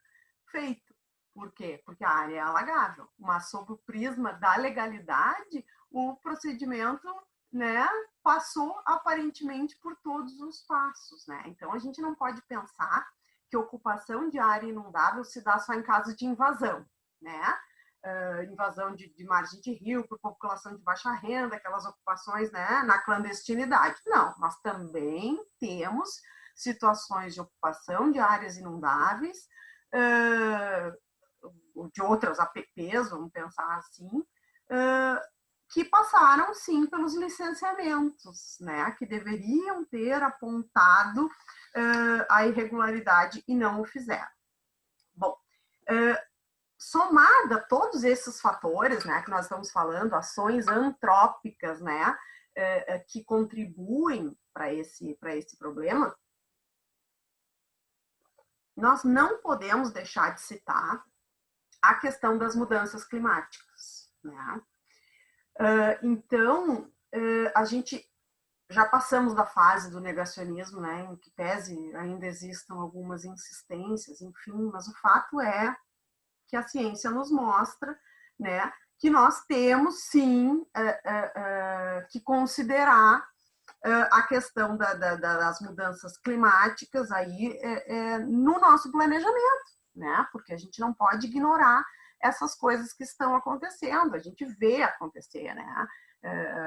feito. Por quê? Porque a área é alagável, mas sob o prisma da legalidade, o procedimento, né, passou aparentemente por todos os passos, né? Então a gente não pode pensar que ocupação de área inundável se dá só em caso de invasão, né? Invasão de margem de rio por população de baixa renda, aquelas ocupações, né, na clandestinidade. Não, nós também temos situações de ocupação de áreas inundáveis, de outras APPs, vamos pensar assim, que passaram, sim, pelos licenciamentos, né, que deveriam ter apontado a irregularidade e não o fizeram. Bom, somada a todos esses fatores, né, que nós estamos falando, ações antrópicas, né, que contribuem para esse problema, nós não podemos deixar de citar a questão das mudanças climáticas, né? Então, a gente já passamos da fase do negacionismo, né, em que pese ainda existam algumas insistências, enfim, mas o fato é que a ciência nos mostra, né, que nós temos sim que considerar a questão das mudanças climáticas aí no nosso planejamento, né, porque a gente não pode ignorar essas coisas que estão acontecendo, a gente vê acontecer, né?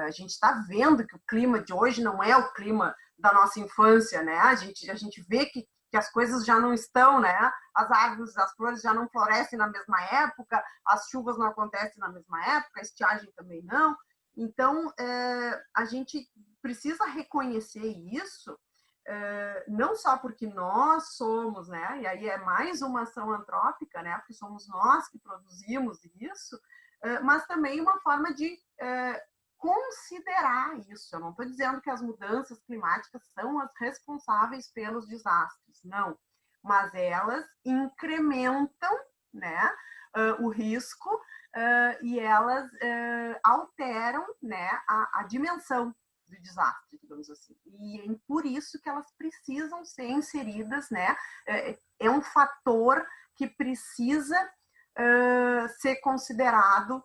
A gente está vendo que o clima de hoje não é o clima da nossa infância, né? A gente vê que as coisas já não estão, né? As árvores, as flores já não florescem na mesma época, as chuvas não acontecem na mesma época, a estiagem também não. Então, a gente precisa reconhecer isso, não só porque nós somos, né? E aí é mais uma ação antrópica, né? Porque somos nós que produzimos isso, mas também uma forma de considerar isso. Eu não estou dizendo que as mudanças climáticas são as responsáveis pelos desastres, não. Mas elas incrementam, né, o risco e elas alteram, né, a dimensão do desastre, digamos assim. E é por isso que elas precisam ser inseridas, né? É um fator que precisa ser considerado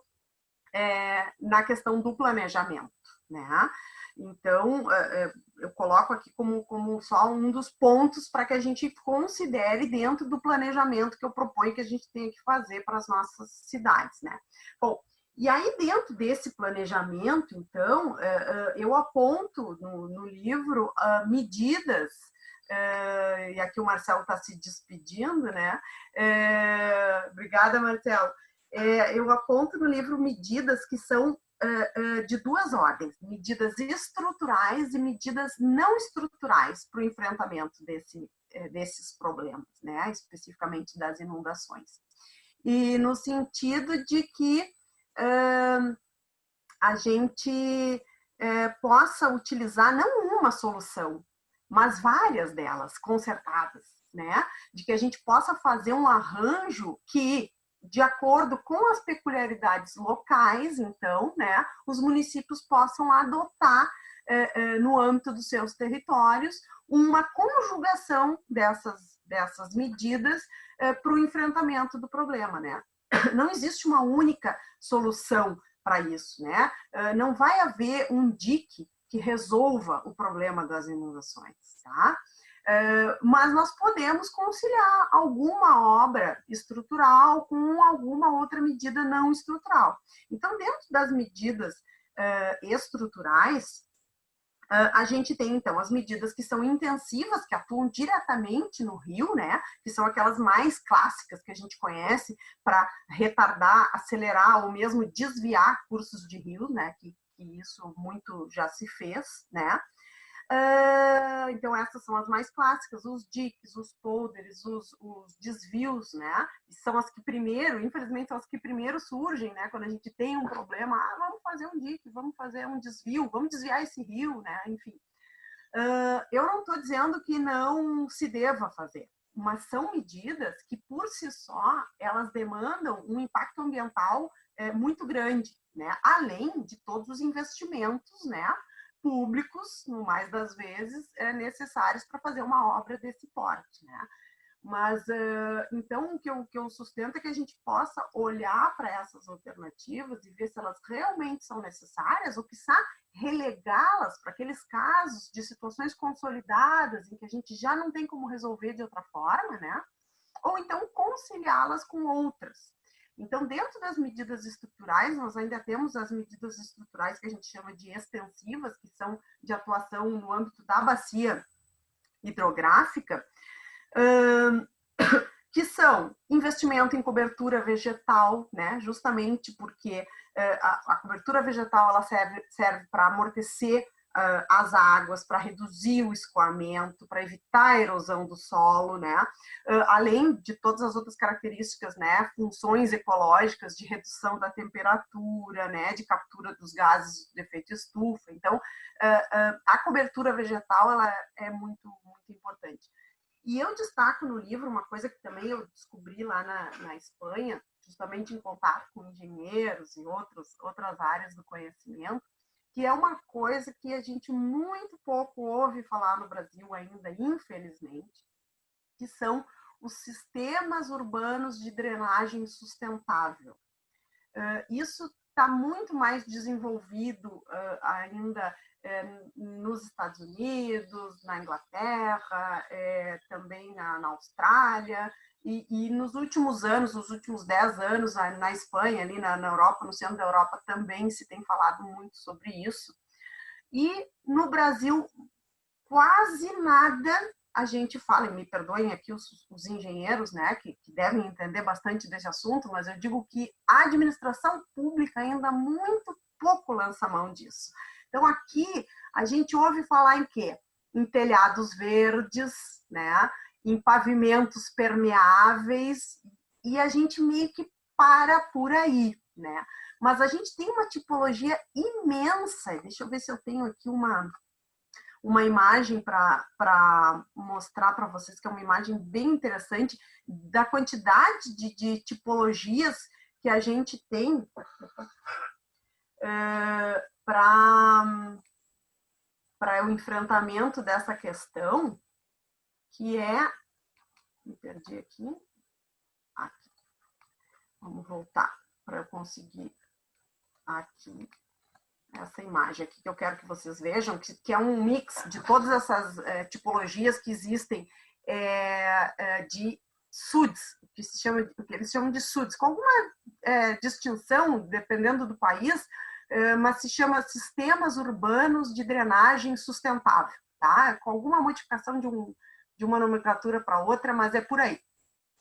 na questão do planejamento, né? Então, eu coloco aqui como só um dos pontos para que a gente considere dentro do planejamento que eu proponho que a gente tenha que fazer para as nossas cidades, né? Bom, e aí dentro desse planejamento, então, eu aponto no livro medidas, e aqui o Marcelo está se despedindo, né? Obrigada, Marcelo. Eu aponto no livro medidas que são de duas ordens, medidas estruturais e medidas não estruturais para o enfrentamento desses problemas, né? Especificamente das inundações. E no sentido de que a gente possa utilizar não uma solução, mas várias delas concertadas, né? De que a gente possa fazer um arranjo que, de acordo com as peculiaridades locais, então, né, os municípios possam adotar, no âmbito dos seus territórios, uma conjugação dessas medidas para o enfrentamento do problema, né? Não existe uma única solução para isso, né? Não vai haver um dique que resolva o problema das inundações, tá? Mas nós podemos conciliar alguma obra estrutural com alguma outra medida não estrutural. Então, dentro das medidas estruturais, a gente tem, então, as medidas que são intensivas, que atuam diretamente no rio, né? Que são aquelas mais clássicas que a gente conhece para retardar, acelerar ou mesmo desviar cursos de rio, né? Que isso muito já se fez, né? Então, essas são as mais clássicas, os diques, os polders, os desvios, né? São as que primeiro, infelizmente, são as que primeiro surgem, né? Quando a gente tem um problema, vamos fazer um dique, vamos fazer um desvio, vamos desviar esse rio, né? Enfim. Eu não estou dizendo que não se deva fazer, mas são medidas que, por si só, elas demandam um impacto ambiental muito grande, né? Além de todos os investimentos, né? Públicos, no mais das vezes, necessários para fazer uma obra desse porte, né? Mas, então, o que eu sustento é que a gente possa olhar para essas alternativas e ver se elas realmente são necessárias ou, quiçá, relegá-las para aqueles casos de situações consolidadas em que a gente já não tem como resolver de outra forma, né? Ou então conciliá-las com outras. Então, dentro das medidas estruturais, nós ainda temos as medidas estruturais que a gente chama de extensivas, que são de atuação no âmbito da bacia hidrográfica, que são investimento em cobertura vegetal, né? Justamente porque a cobertura vegetal ela serve para amortecer as águas, para reduzir o escoamento, para evitar a erosão do solo, né? Além de todas as outras características, né? Funções ecológicas de redução da temperatura, né? De captura dos gases de efeito estufa. Então, a cobertura vegetal ela é muito, muito importante. E eu destaco no livro uma coisa que também eu descobri lá na Espanha, justamente em contato com engenheiros e outras áreas do conhecimento, que é uma coisa que a gente muito pouco ouve falar no Brasil ainda, infelizmente, que são os sistemas urbanos de drenagem sustentável. Isso está muito mais desenvolvido ainda nos Estados Unidos, na Inglaterra, também na Austrália, e nos últimos anos, nos últimos 10 anos, na Espanha, ali na Europa, no centro da Europa, também se tem falado muito sobre isso. E no Brasil, quase nada a gente fala, e me perdoem aqui os engenheiros, né, que devem entender bastante desse assunto, mas eu digo que a administração pública ainda muito pouco lança mão disso. Então, aqui, a gente ouve falar em quê? Em telhados verdes, né, em pavimentos permeáveis, e a gente meio que para por aí, né? Mas a gente tem uma tipologia imensa. Deixa eu ver se eu tenho aqui uma imagem para mostrar para vocês, que é uma imagem bem interessante da quantidade de tipologias que a gente tem para o enfrentamento dessa questão, que é... Me perdi aqui. Aqui. Vamos voltar para eu conseguir aqui. Essa imagem aqui que eu quero que vocês vejam, que é um mix de todas essas tipologias que existem de SUDs, que eles chamam de SUDs, com alguma distinção, dependendo do país, mas se chama Sistemas Urbanos de Drenagem Sustentável, tá? Com alguma modificação de uma nomenclatura para outra, mas é por aí.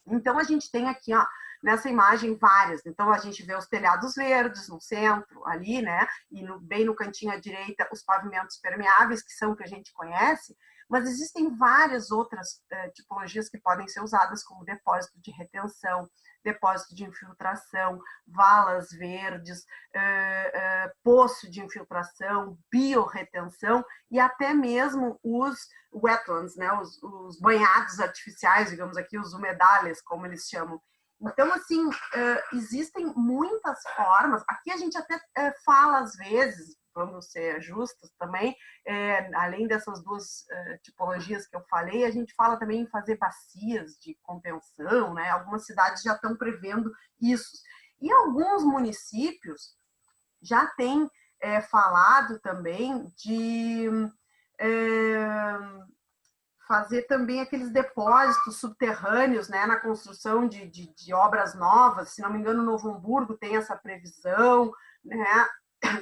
Então, a gente tem aqui, ó, nessa imagem, várias. Então, a gente vê os telhados verdes no centro, ali, né? E bem no cantinho à direita, os pavimentos permeáveis, que são o que a gente conhece. Mas existem várias outras tipologias que podem ser usadas, como depósito de retenção, depósito de infiltração, valas verdes, poço de infiltração, biorretenção e até mesmo os wetlands, né? Os banhados artificiais, digamos aqui, os humedales, como eles chamam. Então, assim, existem muitas formas. Aqui a gente até fala, às vezes, vamos ser justos também, além dessas duas tipologias que eu falei, a gente fala também em fazer bacias de contenção, né? Algumas cidades já estão prevendo isso. E alguns municípios já têm falado também de fazer também aqueles depósitos subterrâneos, né, na construção de obras novas. Se não me engano, Novo Hamburgo tem essa previsão, né?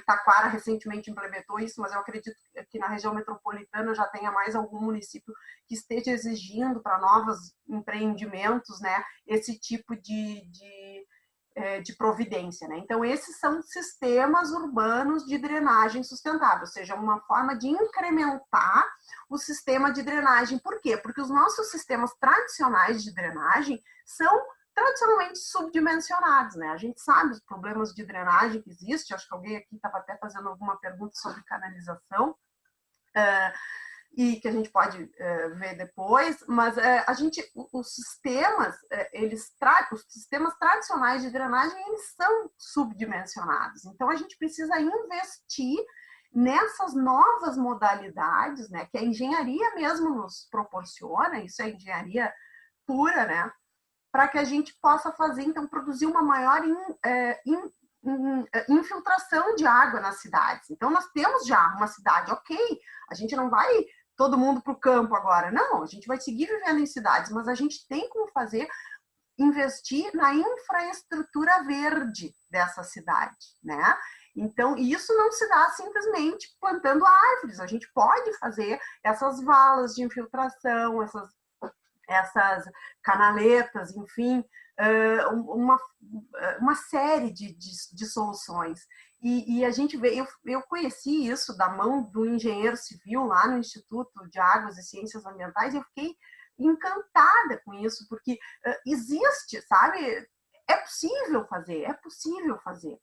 Taquara recentemente implementou isso, mas eu acredito que na região metropolitana já tenha mais algum município que esteja exigindo para novos empreendimentos, né, esse tipo de providência, né? Então, esses são sistemas urbanos de drenagem sustentável, ou seja, uma forma de incrementar o sistema de drenagem. Por quê? Porque os nossos sistemas tradicionais de drenagem são tradicionalmente subdimensionados, né? A gente sabe os problemas de drenagem que existem, acho que alguém aqui estava até fazendo alguma pergunta sobre canalização, e que a gente pode ver depois, mas os sistemas tradicionais de drenagem, eles são subdimensionados. Então, a gente precisa investir nessas novas modalidades, né, que a engenharia mesmo nos proporciona, isso é engenharia pura, né, para que a gente possa fazer, então, produzir uma maior infiltração de água nas cidades. Então, nós temos já uma cidade, ok, a gente não vai todo mundo para o campo agora, não, a gente vai seguir vivendo em cidades, mas a gente tem como investir na infraestrutura verde dessa cidade, né? Então, isso não se dá simplesmente plantando árvores, a gente pode fazer essas valas de infiltração, essas canaletas, enfim, uma série de soluções. E a gente vê, eu conheci isso da mão do engenheiro civil lá no Instituto de Águas e Ciências Ambientais, e eu fiquei encantada com isso, porque existe, sabe? É possível fazer, é possível fazer.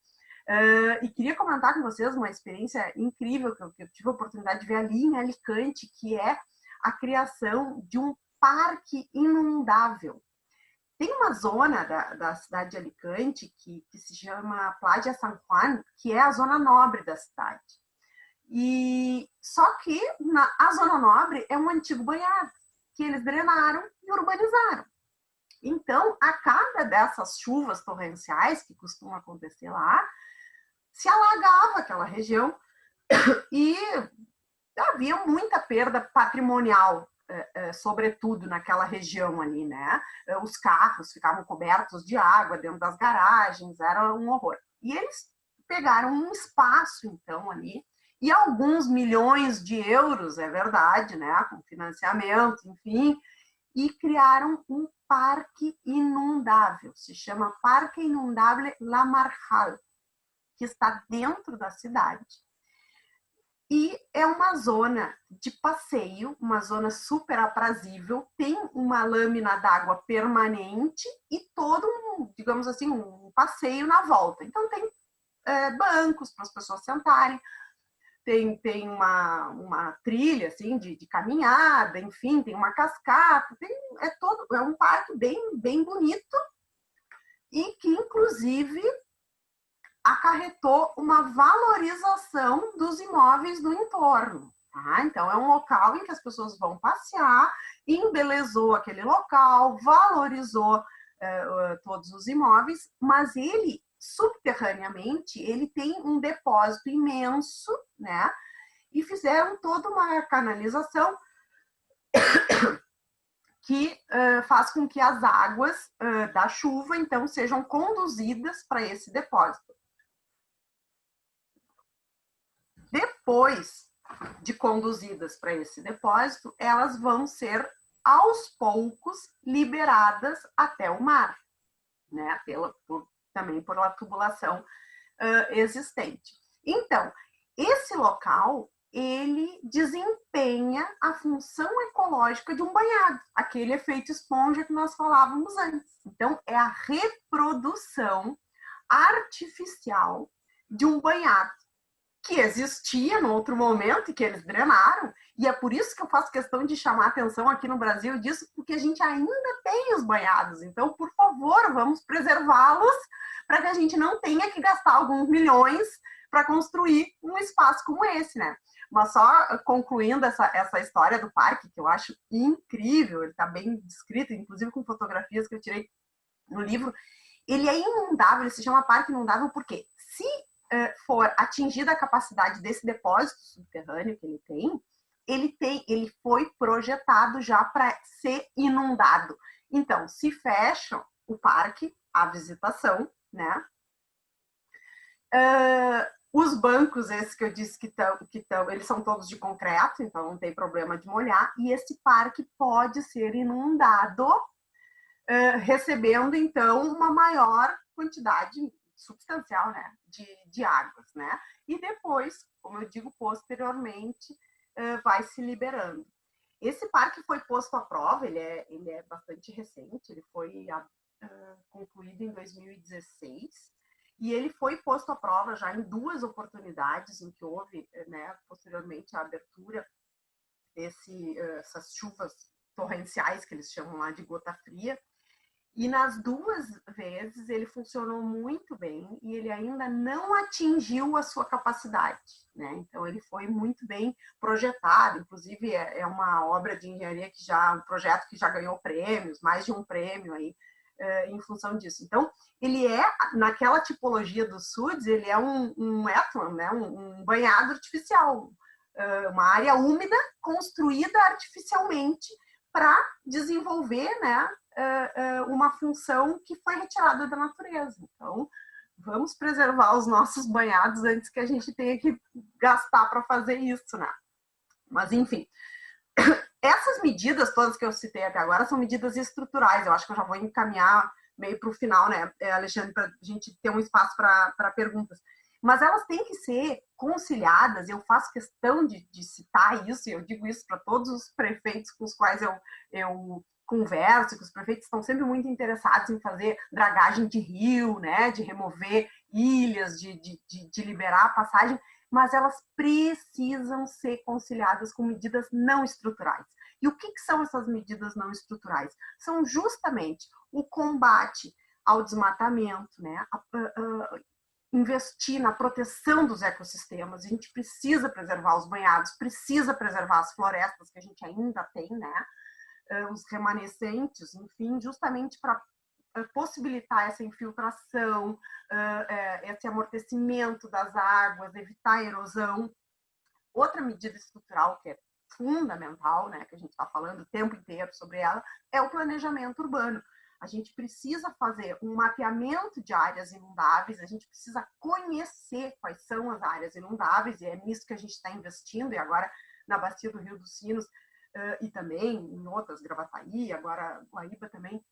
E queria comentar com vocês uma experiência incrível que eu tive a oportunidade de ver ali em Alicante, que é a criação de um parque inundável. Tem uma zona da cidade de Alicante que se chama Playa San Juan, que é a zona nobre da cidade. E só que a Zona Nobre é um antigo banhado que eles drenaram e urbanizaram. Então, a cada dessas chuvas torrenciais que costumam acontecer lá, se alagava aquela região e havia muita perda patrimonial, sobretudo naquela região ali, né? Os carros ficavam cobertos de água dentro das garagens, era um horror. E eles pegaram um espaço, então, ali, e alguns milhões de euros, é verdade, né? Com financiamento, enfim, e criaram um parque inundável, se chama Parque Inundável La Marjal, que está dentro da cidade. E é uma zona de passeio, uma zona super aprazível, tem uma lâmina d'água permanente e todo um, digamos assim, um passeio na volta. Então tem bancos para as pessoas sentarem, tem uma trilha assim, de caminhada, enfim, tem uma cascata, é um parque bem bonito e que, inclusive, acarretou uma valorização dos imóveis do entorno. Tá? Então, é um local em que as pessoas vão passear, embelezou aquele local, valorizou todos os imóveis, mas ele, subterraneamente, ele tem um depósito imenso, né? E fizeram toda uma canalização que faz com que as águas da chuva, então, sejam conduzidas para esse depósito. Depois de conduzidas para esse depósito, elas vão ser, aos poucos, liberadas até o mar, né? Também pela tubulação existente. Então, esse local, ele desempenha a função ecológica de um banhado, aquele efeito esponja que nós falávamos antes. Então, é a reprodução artificial de um banhado que existia no outro momento e que eles drenaram, e é por isso que eu faço questão de chamar a atenção aqui no Brasil disso, porque a gente ainda tem os banhados, então, por favor, vamos preservá-los para que a gente não tenha que gastar alguns milhões para construir um espaço como esse, né? Mas só concluindo essa história do parque, que eu acho incrível, ele está bem descrito, inclusive com fotografias que eu tirei no livro, ele é inundável, ele se chama parque inundável porque se for atingida a capacidade desse depósito subterrâneo que ele foi projetado já para ser inundado. Então, se fecha o parque, a visitação, né? Os bancos, esses que eu disse que estão, eles são todos de concreto, então não tem problema de molhar, e esse parque pode ser inundado, recebendo, então, uma maior quantidade substancial, né, de águas, né? E depois, como eu digo, posteriormente, vai se liberando. Esse parque foi posto à prova, ele é bastante recente, ele foi concluído em 2016, e ele foi posto à prova já em 2 oportunidades em que houve, né, posteriormente a abertura essas chuvas torrenciais, que eles chamam lá de gota fria, e nas 2 vezes ele funcionou muito bem e ele ainda não atingiu a sua capacidade, né? Então ele foi muito bem projetado, inclusive é uma obra de engenharia um projeto que já ganhou prêmios, mais de um prêmio aí em função disso. Então ele naquela tipologia dos SUDs, ele é um wetland, né? Um banhado artificial, uma área úmida construída artificialmente para desenvolver, né, uma função que foi retirada da natureza. Então, vamos preservar os nossos banhados antes que a gente tenha que gastar para fazer isso, né? Mas, enfim, essas medidas todas que eu citei até agora são medidas estruturais. Eu acho que eu já vou encaminhar meio para o final, né, Alexandre, para a gente ter um espaço para perguntas. Mas elas têm que ser conciliadas, eu faço questão de citar isso, e eu digo isso para todos os prefeitos com os quais eu converso, que os prefeitos estão sempre muito interessados em fazer dragagem de rio, né, de remover ilhas, de liberar a passagem, mas elas precisam ser conciliadas com medidas não estruturais. E o que são essas medidas não estruturais? São justamente o combate ao desmatamento, né, investir na proteção dos ecossistemas, a gente precisa preservar os banhados, precisa preservar as florestas que a gente ainda tem, né? Os remanescentes, enfim, justamente para possibilitar essa infiltração, esse amortecimento das águas, evitar a erosão. Outra medida estrutural que é fundamental, né, que a gente está falando o tempo inteiro sobre ela, é o planejamento urbano. A gente precisa fazer um mapeamento de áreas inundáveis, a gente precisa conhecer quais são as áreas inundáveis, e é nisso que a gente está investindo, e agora na Bacia do Rio dos Sinos, e também em outras, Gravataí, agora Guaíba também,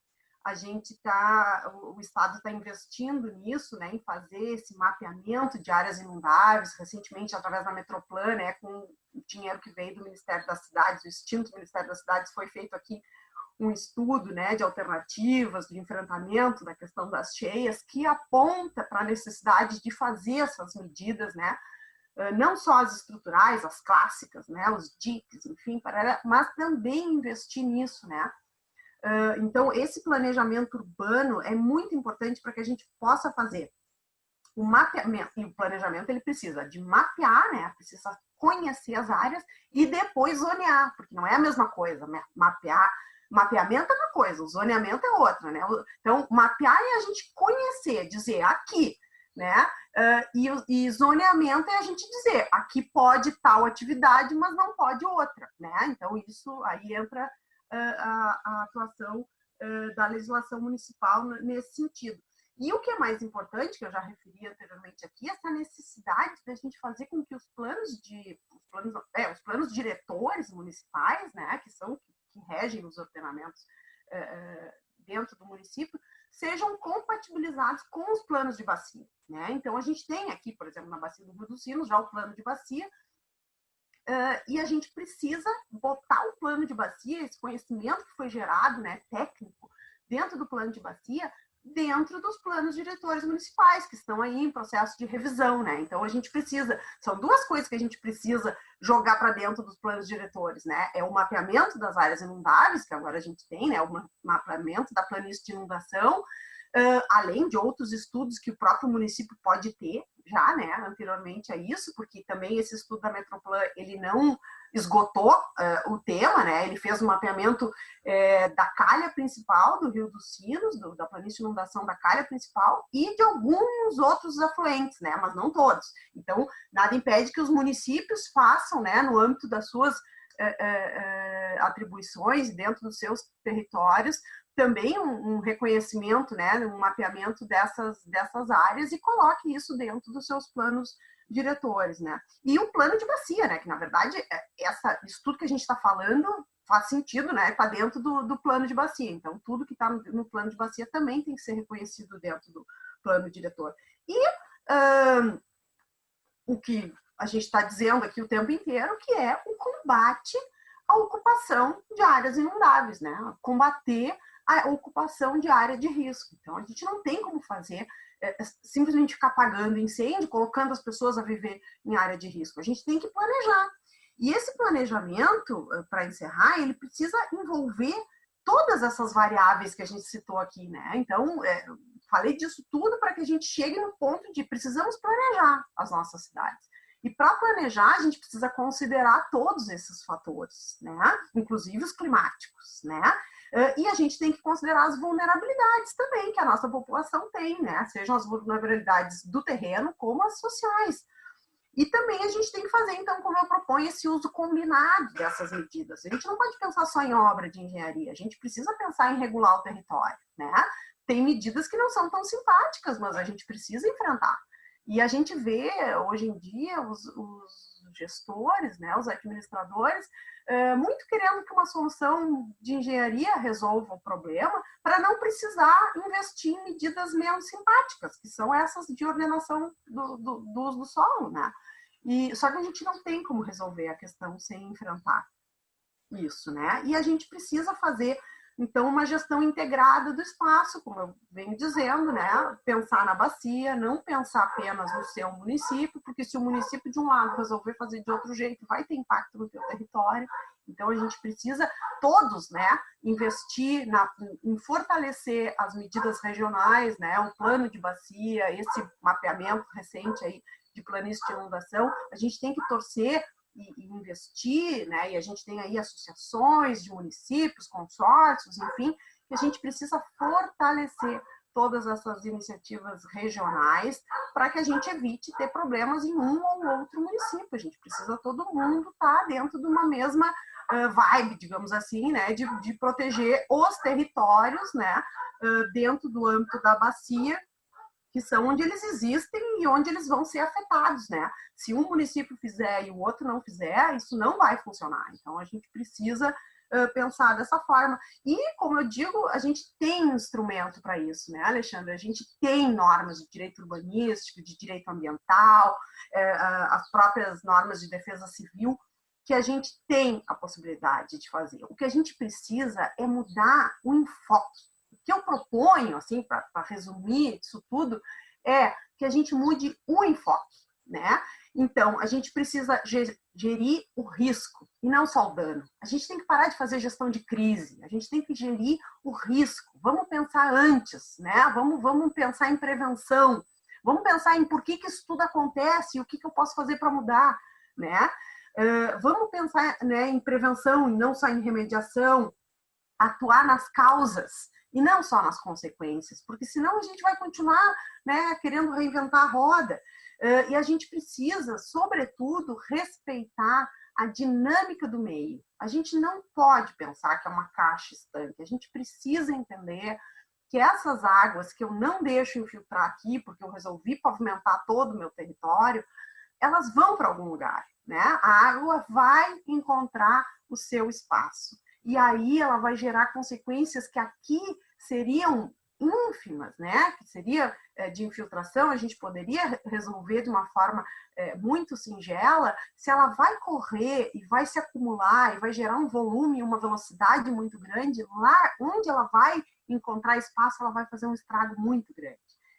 o Estado está investindo nisso, né, em fazer esse mapeamento de áreas inundáveis, recentemente através da Metroplan, né, com o dinheiro que veio do Ministério das Cidades, o extinto Ministério das Cidades, foi feito aqui um estudo, né, de alternativas, de enfrentamento da questão das cheias, que aponta para a necessidade de fazer essas medidas, né, não só as estruturais, as clássicas, né, os diques, enfim, mas também investir nisso, né. Então, esse planejamento urbano é muito importante para que a gente possa fazer o mapeamento. E o planejamento, ele precisa de mapear, né? Precisa conhecer as áreas e depois zonear, porque não é a mesma coisa, né? Mapeamento é uma coisa, o zoneamento é outra, né? Então, mapear é a gente conhecer, dizer aqui, né? E zoneamento é a gente dizer aqui pode tal atividade, mas não pode outra, né? Então, isso aí entra a atuação da legislação municipal nesse sentido. E o que é mais importante, que eu já referi anteriormente aqui, essa necessidade da gente fazer com que os planos diretores municipais, né, que regem os ordenamentos dentro do município, sejam compatibilizados com os planos de bacia, né? Então, a gente tem aqui, por exemplo, na Bacia do Rio dos Sinos, já o plano de bacia, e a gente precisa botar o plano de bacia, esse conhecimento que foi gerado, né, técnico, dentro do plano de bacia, dentro dos planos diretores municipais, que estão aí em processo de revisão, né? Então, a gente precisa, são duas coisas que a gente precisa jogar para dentro dos planos diretores, né? É o mapeamento das áreas inundáveis, que agora a gente tem, né? O mapeamento da planície de inundação, além de outros estudos que o próprio município pode ter, já, né, anteriormente a isso, porque também esse estudo da Metroplan, ele não esgotou o tema, né, ele fez um mapeamento da calha principal do Rio dos Sinos, da planície de inundação da calha principal e de alguns outros afluentes, né, mas não todos. Então, nada impede que os municípios façam, né, no âmbito das suas atribuições, dentro dos seus territórios, também um reconhecimento, né, um mapeamento dessas áreas e coloque isso dentro dos seus planos diretores, né? E o plano de bacia, né, que na verdade isso tudo que a gente está falando faz sentido, né, está dentro do plano de bacia. Então, tudo que está no plano de bacia também tem que ser reconhecido dentro do plano diretor. E o que a gente está dizendo aqui o tempo inteiro, que é o combate à ocupação de áreas inundáveis, né? Combater a ocupação de área de risco. Então, a gente não tem como fazer simplesmente ficar apagando incêndio, colocando as pessoas a viver em área de risco. A gente tem que planejar. E esse planejamento, para encerrar, ele precisa envolver todas essas variáveis que a gente citou aqui, né? Então, falei disso tudo para que a gente chegue no ponto de precisamos planejar as nossas cidades. E para planejar, a gente precisa considerar todos esses fatores, né? Inclusive os climáticos, né? E a gente tem que considerar as vulnerabilidades também que a nossa população tem, né? Sejam as vulnerabilidades do terreno como as sociais. E também a gente tem que fazer, então, como eu proponho, esse uso combinado dessas medidas. A gente não pode pensar só em obra de engenharia, a gente precisa pensar em regular o território, né? Tem medidas que não são tão simpáticas, mas a gente precisa enfrentar. E a gente vê, hoje em dia, os gestores, né, os administradores, muito querendo que uma solução de engenharia resolva o problema para não precisar investir em medidas menos simpáticas, que são essas de ordenação do uso do solo, né? Só que a gente não tem como resolver a questão sem enfrentar isso, né? E a gente precisa fazer, então, uma gestão integrada do espaço, como eu venho dizendo, né? Pensar na bacia, não pensar apenas no seu município, porque se o município de um lado resolver fazer de outro jeito, vai ter impacto no seu território. Então, a gente precisa todos, né, investir em fortalecer as medidas regionais, né, o plano de bacia, esse mapeamento recente aí de planície de inundação. A gente tem que torcer e investir, né, e a gente tem aí associações de municípios, consórcios, enfim, que a gente precisa fortalecer todas essas iniciativas regionais para que a gente evite ter problemas em um ou outro município. A gente precisa todo mundo estar dentro de uma mesma vibe, digamos assim, né, de proteger os territórios, né, dentro do âmbito da bacia, que são onde eles existem e onde eles vão ser afetados, né? Se um município fizer e o outro não fizer, isso não vai funcionar. Então, a gente precisa pensar dessa forma. E, como eu digo, a gente tem um instrumento para isso, né, Alexandre? A gente tem normas de direito urbanístico, de direito ambiental, as próprias normas de defesa civil, que a gente tem a possibilidade de fazer. O que a gente precisa é mudar o enfoque. O que eu proponho, assim, para resumir isso tudo, é que a gente mude o enfoque, né? Então, a gente precisa gerir o risco e não só o dano. A gente tem que parar de fazer gestão de crise, a gente tem que gerir o risco. Vamos pensar antes, né? Vamos pensar em prevenção, vamos pensar em por que isso tudo acontece e o que eu posso fazer para mudar, né? Vamos pensar, né, em prevenção e não só em remediação, atuar nas causas e não só nas consequências, porque senão a gente vai continuar, né, querendo reinventar a roda. E a gente precisa, sobretudo, respeitar a dinâmica do meio. A gente não pode pensar que é uma caixa estanque, a gente precisa entender que essas águas que eu não deixo infiltrar aqui, porque eu resolvi pavimentar todo o meu território, elas vão para algum lugar, né? A água vai encontrar o seu espaço. E aí ela vai gerar consequências que aqui seriam ínfimas, né? Que seria de infiltração, a gente poderia resolver de uma forma muito singela. Se ela vai correr e vai se acumular e vai gerar um volume e uma velocidade muito grande, lá onde ela vai encontrar espaço, ela vai fazer um estrago muito grande.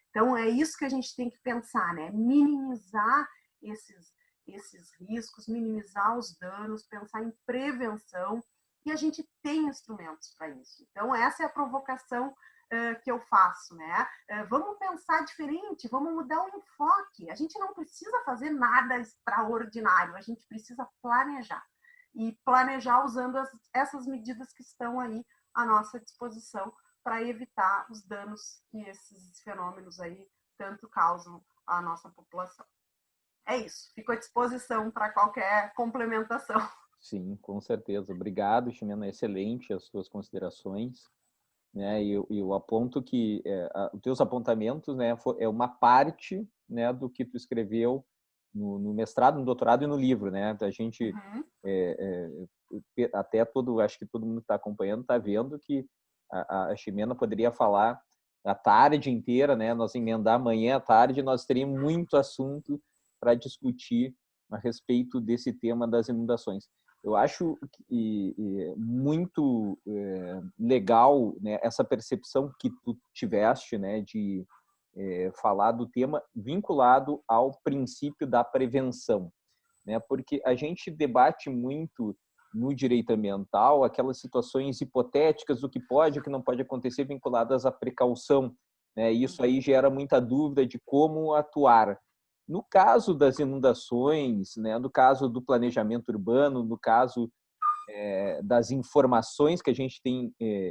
Então, é isso que a gente tem que pensar, né? Minimizar esses riscos, minimizar os danos, pensar em prevenção, e a gente tem instrumentos para isso. Então, essa é a provocação que eu faço, né? Vamos pensar diferente, vamos mudar o enfoque. A gente não precisa fazer nada extraordinário, a gente precisa planejar. E planejar usando essas medidas que estão aí à nossa disposição para evitar os danos que esses fenômenos aí tanto causam à nossa população. É isso, fico à disposição para qualquer complementação. Sim, com certeza. Obrigado, Ximena, excelente as suas considerações, né? E eu aponto que os teus apontamentos, né, é uma parte, né, do que tu escreveu no mestrado, no doutorado e no livro, né? A gente até acho que todo mundo que está acompanhando está vendo que a Ximena poderia falar a tarde inteira, né? Nós emendar amanhã à tarde, nós teríamos muito assunto para discutir a respeito desse tema das inundações. Eu acho muito legal, né, essa percepção que tu tiveste, né, de falar do tema vinculado ao princípio da prevenção, né, porque a gente debate muito no direito ambiental aquelas situações hipotéticas do que pode e o que não pode acontecer vinculadas à precaução, né? Isso aí gera muita dúvida de como atuar. No caso das inundações, né, no caso do planejamento urbano, no caso das informações que a gente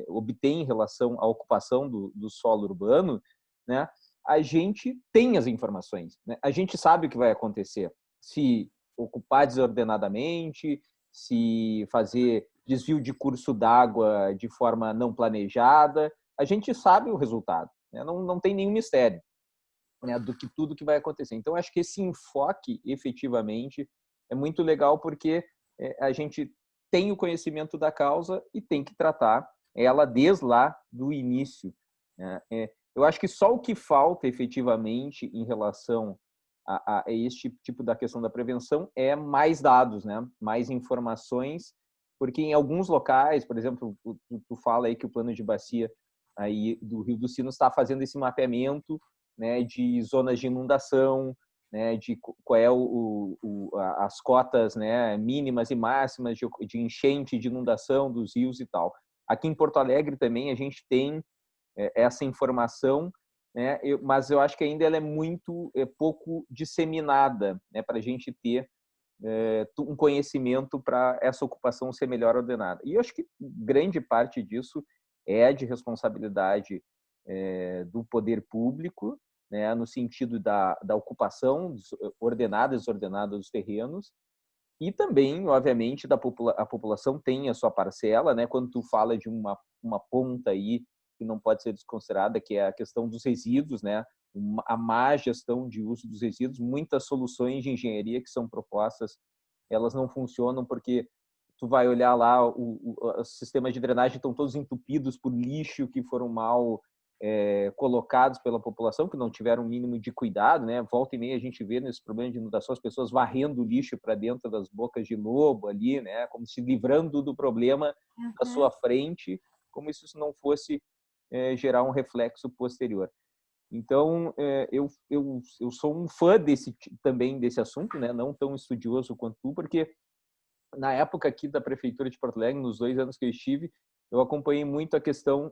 obtém em relação à ocupação do solo urbano, né, a gente tem as informações, né? A gente sabe o que vai acontecer se ocupar desordenadamente, se fazer desvio de curso d'água de forma não planejada, a gente sabe o resultado, né? Não tem nenhum mistério, né, do que tudo que vai acontecer. Então, acho que esse enfoque, efetivamente, é muito legal porque a gente tem o conhecimento da causa e tem que tratar ela desde lá do início, né? Eu acho que só o que falta, efetivamente, em relação a este tipo da questão da prevenção é mais dados, né? Mais informações, porque em alguns locais, por exemplo, tu fala aí que o plano de bacia aí do Rio dos Sinos está fazendo esse mapeamento, né, de zonas de inundação, né, de qual é as cotas, né, mínimas e máximas de enchente, de inundação dos rios e tal. Aqui em Porto Alegre também a gente tem essa informação, né, mas eu acho que ainda ela é muito pouco disseminada, né, para a gente ter um conhecimento para essa ocupação ser melhor ordenada. E eu acho que grande parte disso é de responsabilidade do poder público, né, no sentido da ocupação ordenada e desordenada dos terrenos, e também, obviamente, a população tem a sua parcela, né? Quando tu fala de uma ponta aí que não pode ser desconsiderada, que é a questão dos resíduos, né? A má gestão de uso dos resíduos, muitas soluções de engenharia que são propostas, elas não funcionam porque tu vai olhar lá, os sistemas de drenagem estão todos entupidos por lixo que foram mal colocados pela população, que não tiveram um mínimo de cuidado, né? Volta e meia a gente vê nesse problema de inundação as pessoas varrendo o lixo para dentro das bocas de lobo ali, né? Como se livrando do problema à sua frente, como se isso não fosse gerar um reflexo posterior. Então, eu sou um fã também desse assunto, né? Não tão estudioso quanto tu, porque na época aqui da Prefeitura de Porto Alegre, nos 2 anos que eu estive, eu acompanhei muito a questão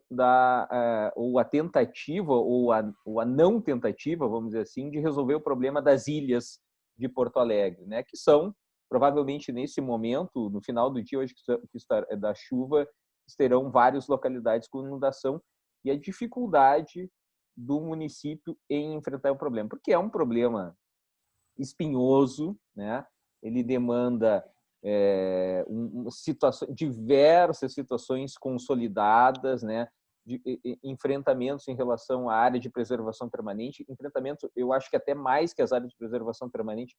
ou a tentativa, ou a não tentativa, vamos dizer assim, de resolver o problema das ilhas de Porto Alegre, né? Que são, provavelmente, nesse momento, no final do dia, hoje que está da chuva, terão várias localidades com inundação, e a dificuldade do município em enfrentar o problema, porque é um problema espinhoso, né? Ele demanda diversas situações consolidadas, né? De enfrentamentos em relação à área de preservação permanente, enfrentamento, eu acho que até mais que as áreas de preservação permanente,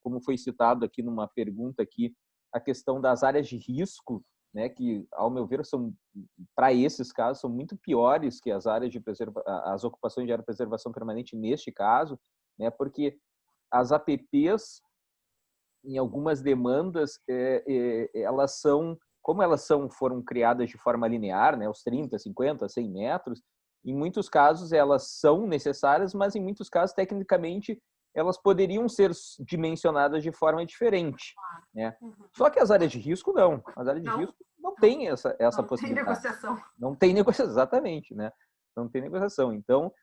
como foi citado aqui numa pergunta aqui, a questão das áreas de risco, né, que ao meu ver são, para esses casos, são muito piores que as áreas de as ocupações de área de preservação permanente neste caso, né, porque as APPs, em algumas demandas, elas são, como foram criadas de forma linear, né, os 30, 50, 100 metros, em muitos casos elas são necessárias, mas em muitos casos, tecnicamente, elas poderiam ser dimensionadas de forma diferente, né? Só que as áreas de risco não. As áreas de risco não têm essa possibilidade. Não tem negociação. Não tem negociação, exatamente, né? Não tem negociação. Então,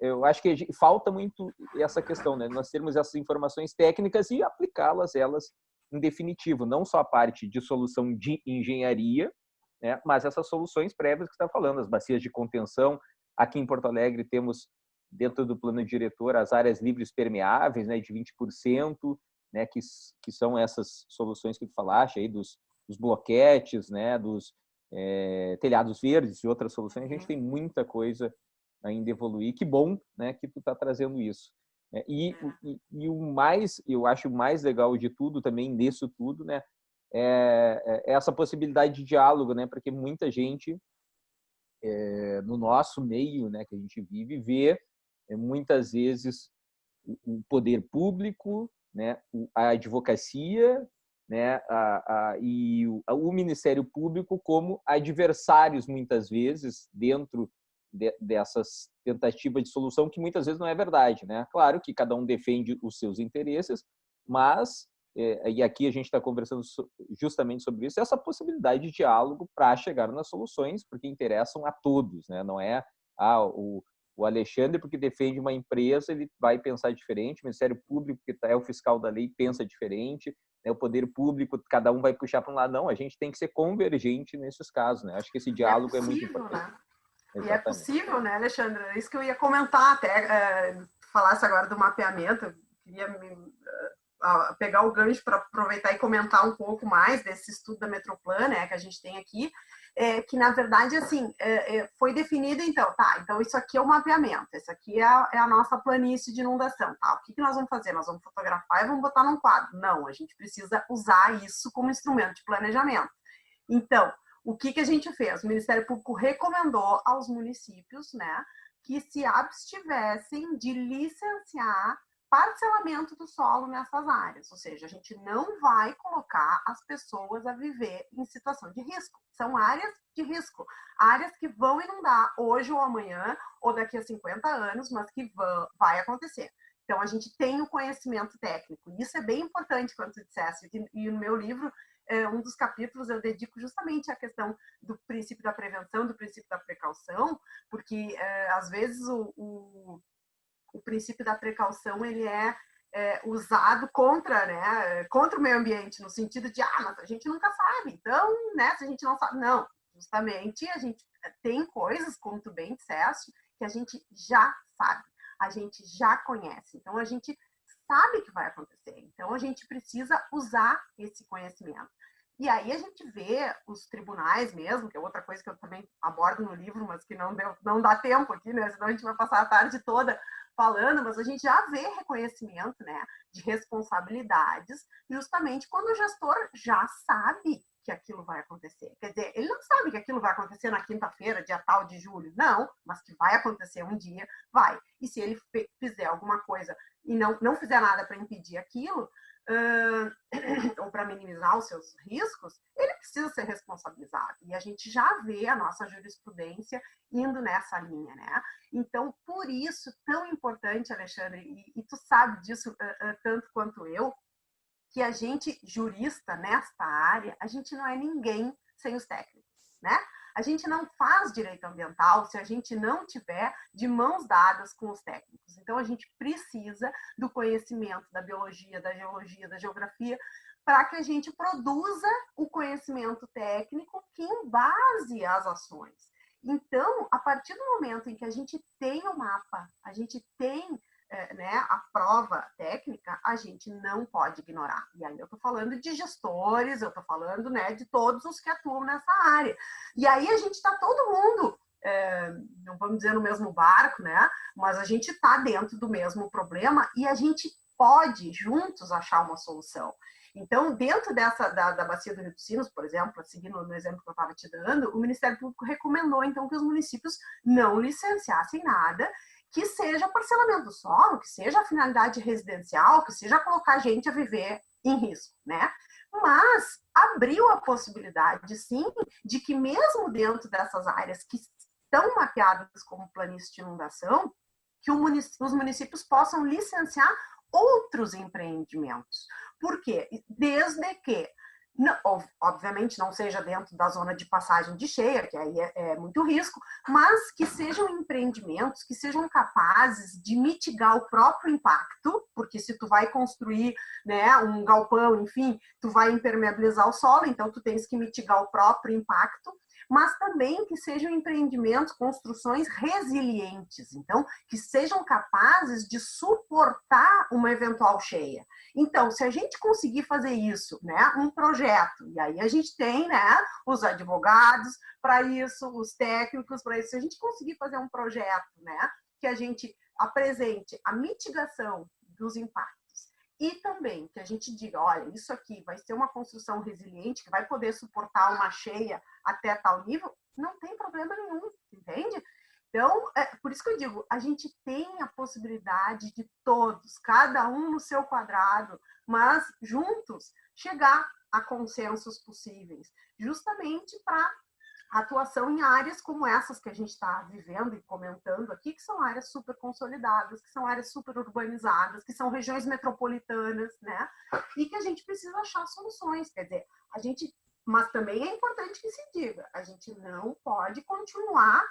eu acho que falta muito essa questão, né? Nós termos essas informações técnicas e aplicá-las em definitivo, não só a parte de solução de engenharia, né? Mas essas soluções prévias que você está falando, as bacias de contenção. Aqui em Porto Alegre temos, dentro do plano diretor, as áreas livres permeáveis, né, de 20%, né, que são essas soluções que tu falaste aí, dos bloquetes, né, dos telhados verdes e outras soluções. A gente tem muita coisa ainda evoluir. Que bom, né, que tu está trazendo isso. E o mais, eu acho o mais legal de tudo também, nisso tudo, né, é essa possibilidade de diálogo, né, porque muita gente no nosso meio, né, que a gente vive, vê muitas vezes o poder público, né, a advocacia, né, e o Ministério Público como adversários, muitas vezes, dentro dessas tentativas de solução, que muitas vezes não é verdade, né? Claro que cada um defende os seus interesses, mas, e aqui a gente está conversando justamente sobre isso, essa possibilidade de diálogo para chegar nas soluções, porque interessam a todos, né? Não é o Alexandre, porque defende uma empresa, ele vai pensar diferente, o Ministério Público, que é o fiscal da lei, pensa diferente, né? O poder público, cada um vai puxar para um lado. Não, a gente tem que ser convergente nesses casos, né? Acho que esse diálogo é muito importante. Né? E é possível, né, Alexandre? É isso que eu ia comentar, até falasse agora do mapeamento, eu queria pegar o gancho para aproveitar e comentar um pouco mais desse estudo da Metroplan, né, que a gente tem aqui, que na verdade, assim, foi definido então, tá, então isso aqui é o mapeamento, isso aqui é a nossa planície de inundação, tá, o que nós vamos fazer? Nós vamos fotografar e vamos botar num quadro? Não, a gente precisa usar isso como instrumento de planejamento. Então, o que a gente fez? O Ministério Público recomendou aos municípios, né, que se abstivessem de licenciar parcelamento do solo nessas áreas, ou seja, a gente não vai colocar as pessoas a viver em situação de risco. São áreas de risco, áreas que vão inundar hoje ou amanhã, ou daqui a 50 anos, mas que vai acontecer. Então, a gente tem o conhecimento técnico. Isso é bem importante, quando tu disseste. E no meu livro, um dos capítulos eu dedico justamente à questão do princípio da prevenção, do princípio da precaução, porque, às vezes, o princípio da precaução, ele é usado contra, né, contra o meio ambiente, no sentido de, mas a gente nunca sabe, então, né, se a gente não sabe, não, justamente a gente tem coisas, como tu bem disseste, que a gente já sabe, a gente já conhece, então a gente sabe que vai acontecer, então a gente precisa usar esse conhecimento. E aí a gente vê os tribunais mesmo, que é outra coisa que eu também abordo no livro, mas que não dá tempo aqui, né, senão a gente vai passar a tarde toda falando, mas a gente já vê reconhecimento, né, de responsabilidades, justamente quando o gestor já sabe que aquilo vai acontecer. Quer dizer, ele não sabe que aquilo vai acontecer na quinta-feira, dia tal de julho, não, mas que vai acontecer um dia, vai. E se ele fizer alguma coisa e não fizer nada para impedir aquilo, ou para minimizar os seus riscos, ele precisa ser responsabilizado. E a gente já vê a nossa jurisprudência indo nessa linha, né? Então, por isso, tão importante, Alexandre, e tu sabe disso tanto quanto eu, que a gente, jurista nesta área, a gente não é ninguém sem os técnicos, né? A gente não faz direito ambiental se a gente não tiver de mãos dadas com os técnicos. Então, a gente precisa do conhecimento da biologia, da geologia, da geografia, para que a gente produza o conhecimento técnico que embase as ações. Então, a partir do momento em que a gente tem o mapa, a gente tem né, a prova técnica, a gente não pode ignorar. E aí eu estou falando de gestores, eu estou falando, né, de todos os que atuam nessa área. E aí a gente está todo mundo, não vamos dizer no mesmo barco, né, mas a gente está dentro do mesmo problema e a gente pode juntos achar uma solução. Então, dentro da bacia do Rio dos Sinos, por exemplo, seguindo no exemplo que eu estava te dando, o Ministério Público recomendou, então, que os municípios não licenciassem nada que seja parcelamento do solo, que seja a finalidade residencial, que seja colocar gente a viver em risco, né? Mas abriu a possibilidade, sim, de que mesmo dentro dessas áreas que estão mapeadas como planície de inundação, que os municípios possam licenciar outros empreendimentos. Por quê? Desde que, obviamente, não seja dentro da zona de passagem de cheia, que aí é muito risco, mas que sejam empreendimentos que sejam capazes de mitigar o próprio impacto, porque se tu vai construir, né, um galpão, enfim, tu vai impermeabilizar o solo, então tu tens que mitigar o próprio impacto, mas também que sejam empreendimentos, construções resilientes, então, que sejam capazes de suportar uma eventual cheia. Então, se a gente conseguir fazer isso, né, um projeto, e aí a gente tem, né, os advogados para isso, os técnicos para isso, se a gente conseguir fazer um projeto, né, que a gente apresente a mitigação dos impactos, e também que a gente diga, olha, isso aqui vai ser uma construção resiliente, que vai poder suportar uma cheia até tal nível, não tem problema nenhum, entende? Então, por isso que eu digo, a gente tem a possibilidade de todos, cada um no seu quadrado, mas juntos, chegar a consensos possíveis, justamente para atuação em áreas como essas que a gente está vivendo e comentando aqui, que são áreas super consolidadas, que são áreas super urbanizadas, que são regiões metropolitanas, né? E que a gente precisa achar soluções. Quer dizer, mas também é importante que se diga, a gente não pode continuar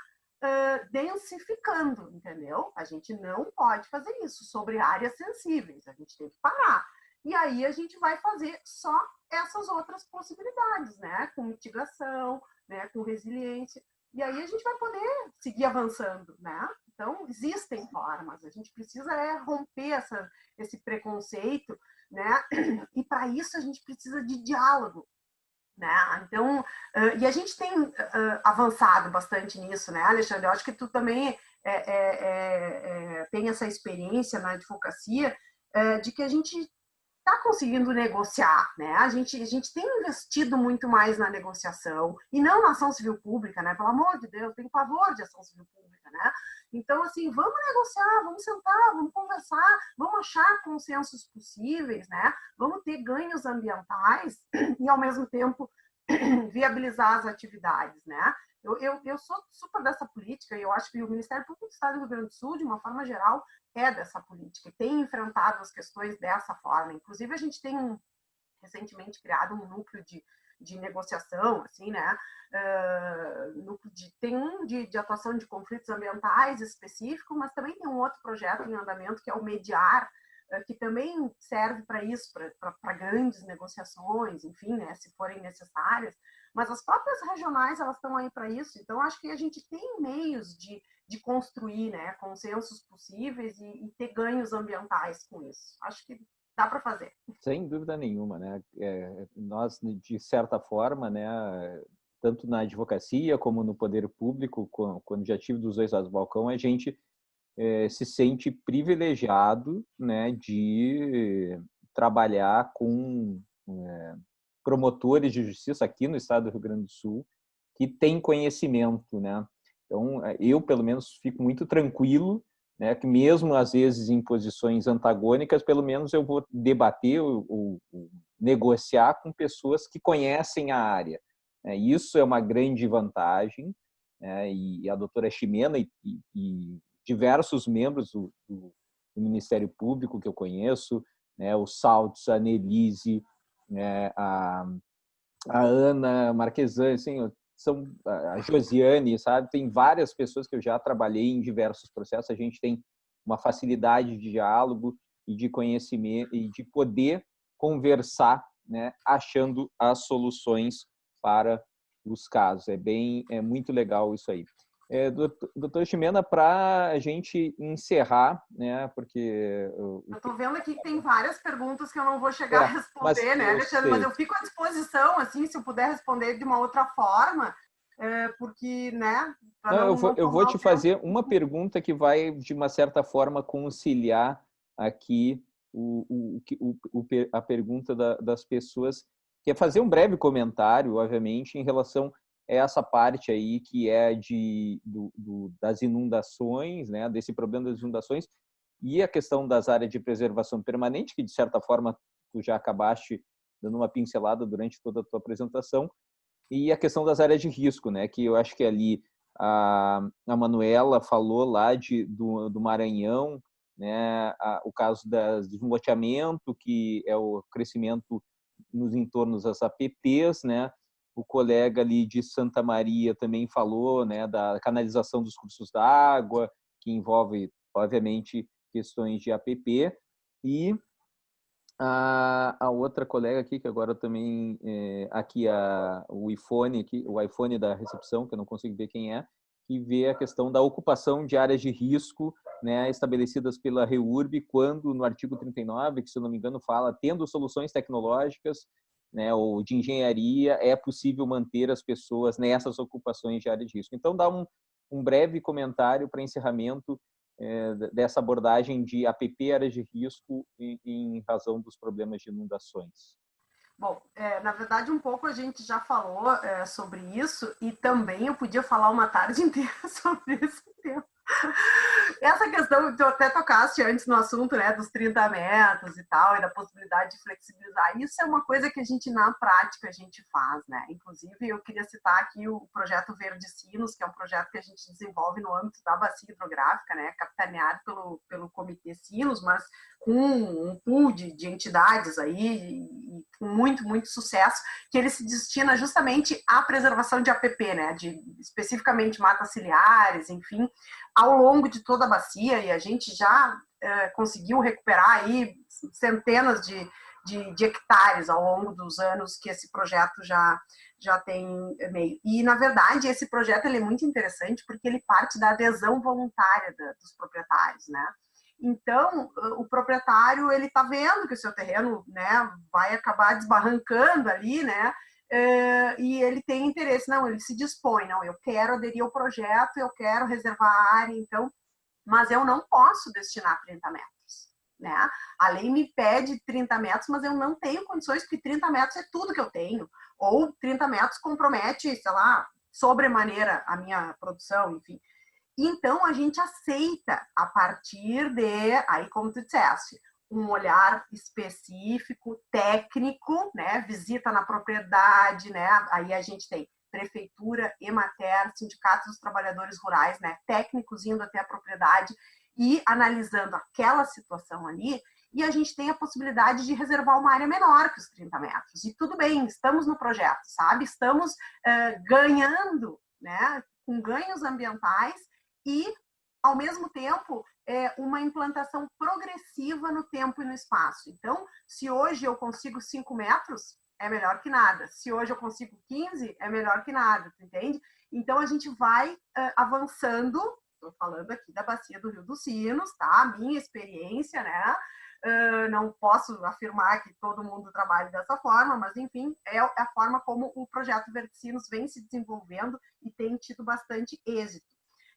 densificando, entendeu? A gente não pode fazer isso sobre áreas sensíveis, a gente tem que parar. E aí a gente vai fazer só essas outras possibilidades, né? Com mitigação, né? Com resiliência. E aí a gente vai poder seguir avançando, né? Então, existem formas. A gente precisa romper esse preconceito, né? E para isso a gente precisa de diálogo, né? Então, e a gente tem avançado bastante nisso, né, Alexandre? Eu acho que tu também tem essa experiência na advocacia de que a gente está conseguindo negociar, né? A gente tem investido muito mais na negociação e não na ação civil pública, né? Pelo amor de Deus, tem pavor de ação civil pública, né? Então, assim, vamos negociar, vamos sentar, vamos conversar, vamos achar consensos possíveis, né? Vamos ter ganhos ambientais e, ao mesmo tempo, viabilizar as atividades, né? Eu sou super dessa política e eu acho que o Ministério Público do Estado do Rio Grande do Sul, de uma forma geral, é dessa política e tem enfrentado as questões dessa forma. Inclusive, a gente tem recentemente criado um núcleo de negociação, assim, né? Tem um de atuação de conflitos ambientais específico, mas também tem um outro projeto em andamento que é o Mediar, que também serve para isso, para grandes negociações, enfim, né, se forem necessárias. Mas as próprias regionais, elas estão aí para isso. Então, acho que a gente tem meios de construir, né, consensos possíveis e ter ganhos ambientais com isso. Acho que dá para fazer. Sem dúvida nenhuma, né? Nós, de certa forma, né, tanto na advocacia como no poder público, quando já tive dos dois lados do balcão, a gente se sente privilegiado, né, de trabalhar com promotores de justiça aqui no estado do Rio Grande do Sul que têm conhecimento, né? Então, eu, pelo menos, fico muito tranquilo, né, que mesmo às vezes em posições antagônicas, pelo menos eu vou debater ou negociar com pessoas que conhecem a área. Isso é uma grande vantagem, né, e a doutora Ximena e diversos membros do Ministério Público que eu conheço, né, o Saltz, a Nelise, né, a Ana Marquesani, assim, a Josiane, sabe? Tem várias pessoas que eu já trabalhei em diversos processos. A gente tem uma facilidade de diálogo e de conhecimento e de poder conversar, né, achando as soluções para os casos. É muito legal isso aí. Doutor Ximena, para a gente encerrar, né, porque... Eu estou vendo aqui que tem várias perguntas que eu não vou chegar a responder, né, Alexandre? Mas eu fico à disposição, assim, se eu puder responder de uma outra forma, porque, né... Eu vou te fazer uma pergunta que vai, de uma certa forma, conciliar aqui a pergunta das pessoas, que é fazer um breve comentário, obviamente, em relação a essa parte aí que é das inundações, né, desse problema das inundações, e a questão das áreas de preservação permanente, que, de certa forma, tu já acabaste dando uma pincelada durante toda a tua apresentação, e a questão das áreas de risco, né, que eu acho que ali a Manuela falou lá do Maranhão, né, o caso do desloteamento, que é o crescimento nos entornos das APPs, né, o colega ali de Santa Maria também falou, né, da canalização dos cursos d'água, que envolve, obviamente, questões de APP, e a outra colega aqui, que agora também, aqui o iPhone da recepção, que eu não consigo ver quem é, que vê a questão da ocupação de áreas de risco, né, estabelecidas pela REURB, quando no artigo 39, que se eu não me engano fala, tendo soluções tecnológicas, né, ou de engenharia, é possível manter as pessoas nessas ocupações de área de risco. Então, dá um breve comentário para encerramento dessa abordagem de APP, áreas de risco, em razão dos problemas de inundações. Bom, na verdade, um pouco a gente já falou sobre isso, e também eu podia falar uma tarde inteira sobre esse tema. Essa questão, tu até tocaste antes no assunto, né, dos 30 metros e tal, e da possibilidade de flexibilizar. Isso é uma coisa que a gente, na prática, a gente faz, né? Inclusive, eu queria citar aqui o projeto Verde Sinos, que é um projeto que a gente desenvolve no âmbito da bacia hidrográfica, né, capitaneado pelo Comitê Sinos, mas com um pool de entidades aí, e com muito sucesso, que ele se destina justamente à preservação de APP, né, especificamente matas ciliares, enfim, ao longo de toda a bacia, e a gente já conseguiu recuperar aí centenas de hectares ao longo dos anos que esse projeto já tem meio. E, na verdade, esse projeto ele é muito interessante porque ele parte da adesão voluntária dos proprietários, né? Então, o proprietário, ele está vendo que o seu terreno, né, vai acabar desbarrancando ali, né, e ele tem interesse, não, ele se dispõe, não, eu quero aderir ao projeto, eu quero reservar a área, então, mas eu não posso destinar 30 metros, né? A lei me pede 30 metros, mas eu não tenho condições, porque 30 metros é tudo que eu tenho, ou 30 metros compromete, sei lá, sobremaneira a minha produção, enfim. Então, a gente aceita a partir de, aí como tu disseste, um olhar específico, técnico, né? Visita na propriedade, né? Aí a gente tem prefeitura, Emater, sindicatos dos trabalhadores rurais, né? Técnicos indo até a propriedade e analisando aquela situação ali, e a gente tem a possibilidade de reservar uma área menor que os 30 metros. E tudo bem, estamos no projeto, sabe? Estamos ganhando, né? Com ganhos ambientais e, ao mesmo tempo, uma implantação progressiva no tempo e no espaço. Então, se hoje eu consigo 5 metros, é melhor que nada. Se hoje eu consigo 15, é melhor que nada, entende? Então, a gente vai avançando. Estou falando aqui da bacia do Rio dos Sinos, tá? A minha experiência, né? Não posso afirmar que todo mundo trabalhe dessa forma, mas, enfim, é a forma como o projeto Verticinos vem se desenvolvendo e tem tido bastante êxito.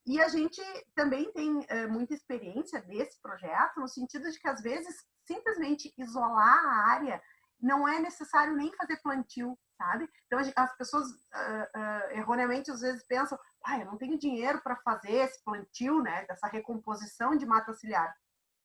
E a gente também tem muita experiência desse projeto, no sentido de que, às vezes, simplesmente isolar a área não é necessário nem fazer plantio, sabe? Então, as pessoas erroneamente, às vezes, pensam, eu não tenho dinheiro para fazer esse plantio, né, dessa recomposição de mata ciliar.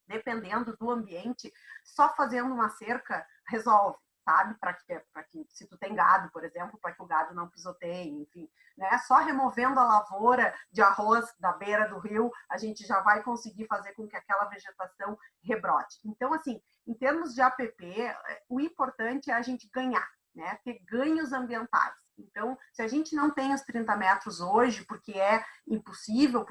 Dependendo do ambiente, só fazendo uma cerca resolve, sabe? Para que, se tu tem gado, por exemplo, para que o gado não pisoteie, enfim, né? Só removendo a lavoura de arroz da beira do rio, a gente já vai conseguir fazer com que aquela vegetação rebrote. Então, assim, em termos de APP, o importante é a gente ganhar, né? Ter ganhos ambientais. Então, se a gente não tem os 30 metros hoje, porque é impossível,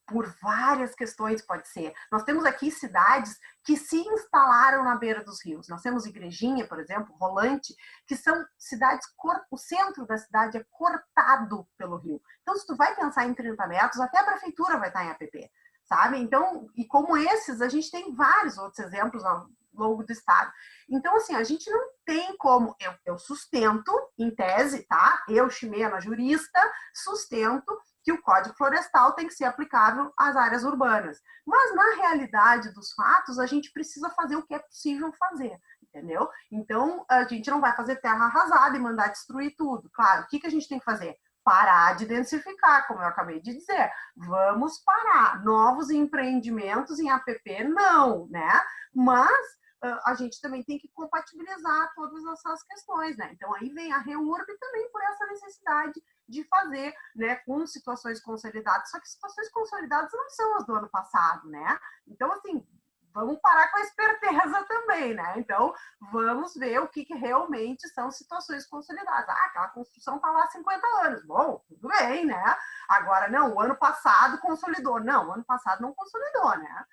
por várias questões pode ser. Nós temos aqui cidades que se instalaram na beira dos rios. Nós temos Igrejinha, por exemplo, Rolante, que são cidades, o centro da cidade é cortado pelo rio. Então, se tu vai pensar em 30 metros, até a prefeitura vai estar em APP, sabe? Então, e como esses, a gente tem vários outros exemplos ao longo do estado. Então, assim, a gente não tem como, eu sustento, em tese, tá? Eu, Ximena, jurista, sustento que o Código Florestal tem que ser aplicável às áreas urbanas. Mas, na realidade dos fatos, a gente precisa fazer o que é possível fazer, entendeu? Então, a gente não vai fazer terra arrasada e mandar destruir tudo. Claro, o que a gente tem que fazer? Parar de densificar, como eu acabei de dizer. Vamos parar. Novos empreendimentos em APP, não, né? Mas a gente também tem que compatibilizar todas essas questões, né? Então, aí vem a REURB também por essa necessidade de fazer, né, com situações consolidadas, só que situações consolidadas não são as do ano passado, né? Então, assim, vamos parar com a esperteza também, né? Então, vamos ver o que realmente são situações consolidadas. Aquela construção está lá há 50 anos. Bom, tudo bem, né? Agora, não, o ano passado consolidou. Não, o ano passado não consolidou, né?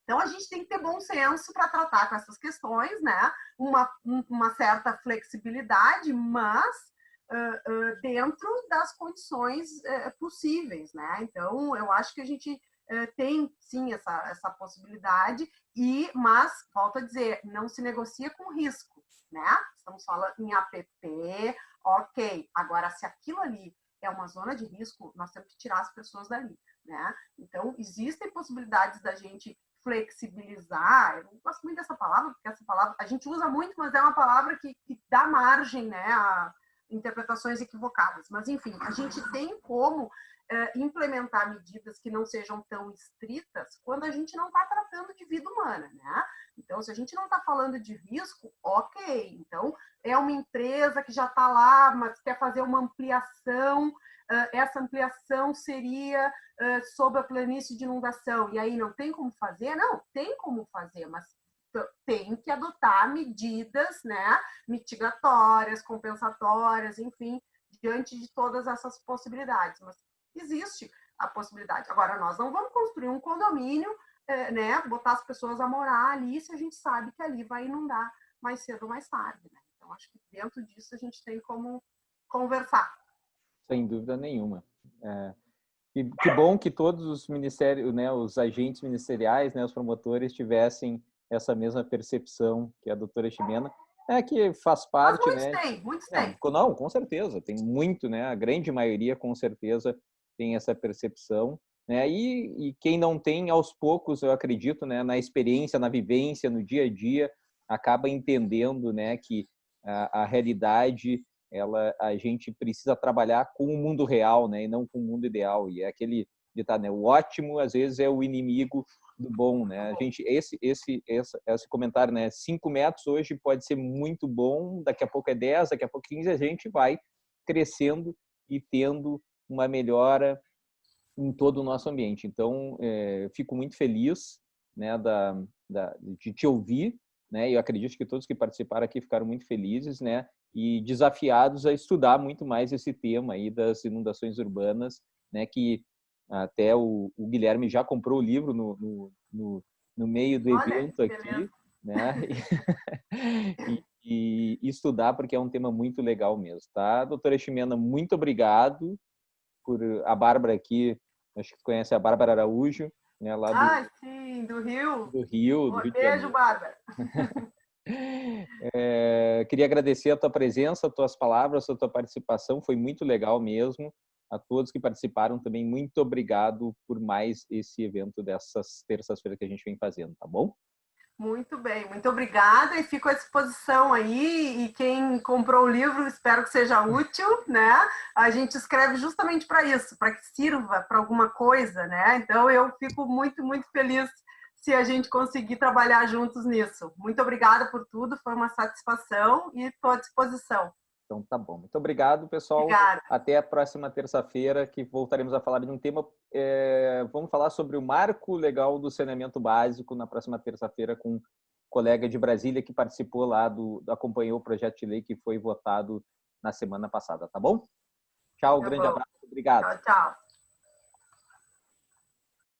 Então, a gente tem que ter bom senso para tratar com essas questões, né? Uma certa flexibilidade, mas dentro das condições possíveis, né? Então, eu acho que a gente tem, sim, essa possibilidade, mas, volto a dizer, não se negocia com risco, né? Estamos falando em APP, ok. Agora, se aquilo ali é uma zona de risco, nós temos que tirar as pessoas dali, né? Então, existem possibilidades da gente flexibilizar. Eu não gosto muito dessa palavra, porque essa palavra a gente usa muito, mas é uma palavra que dá margem, né, a interpretações equivocadas. Mas, enfim, a gente tem como implementar medidas que não sejam tão estritas quando a gente não está tratando de vida humana, né? Então, se a gente não está falando de risco, ok. Então, é uma empresa que já está lá, mas quer fazer uma ampliação. Essa ampliação seria sob a planície de inundação. E aí não tem como fazer? Não, tem como fazer, mas tem que adotar medidas, né, mitigatórias, compensatórias, enfim, diante de todas essas possibilidades. Mas existe a possibilidade. Agora, nós não vamos construir um condomínio, né, botar as pessoas a morar ali se a gente sabe que ali vai inundar mais cedo ou mais tarde, né? Então, acho que dentro disso a gente tem como conversar. Sem dúvida nenhuma. Que bom que todos os ministérios, né, os agentes ministeriais, né, os promotores tivessem essa mesma percepção que a doutora Ximena, que faz parte, mas né? Muitos têm. Não, com certeza, tem muito, né? A grande maioria, com certeza, tem essa percepção, né? E quem não tem, aos poucos, eu acredito, né, na experiência, na vivência, no dia a dia, acaba entendendo, né, que a realidade, a gente precisa trabalhar com o mundo real, né, e não com o mundo ideal. E é aquele ditado, né, o ótimo às vezes é o inimigo do bom, né? A gente, esse comentário, né? 5 metros hoje pode ser muito bom, daqui a pouco é 10, daqui a pouco 15, a gente vai crescendo e tendo uma melhora em todo o nosso ambiente. Então, fico muito feliz, né, de te ouvir, né? E eu acredito que todos que participaram aqui ficaram muito felizes, né? E desafiados a estudar muito mais esse tema aí das inundações urbanas, né? Que até o Guilherme já comprou o livro no meio do Olha, evento que beleza. aqui, né? E estudar, porque é um tema muito legal mesmo, tá? Doutora Ximena, muito obrigado por a Bárbara aqui, acho que conhece a Bárbara Araújo, né? Lá Ah, sim, do Rio. do Rio de Beijo, Janeiro. Bárbara. Queria agradecer a tua presença, as tuas palavras, a tua participação, foi muito legal mesmo. A todos que participaram também, muito obrigado por mais esse evento dessas terças-feiras que a gente vem fazendo, tá bom? Muito bem, muito obrigada e fico à disposição aí. E quem comprou o livro, espero que seja útil, né? A gente escreve justamente para isso, para que sirva para alguma coisa, né? Então eu fico muito, muito feliz se a gente conseguir trabalhar juntos nisso. Muito obrigada por tudo, foi uma satisfação e estou à disposição. Então tá bom. Muito obrigado, pessoal. Obrigada. Até a próxima terça-feira, que voltaremos a falar de um tema. Vamos falar sobre o marco legal do saneamento básico na próxima terça-feira com um colega de Brasília que participou lá acompanhou o projeto de lei que foi votado na semana passada, tá bom? Tchau, Tá grande bom. abraço, obrigado. Tchau, tchau.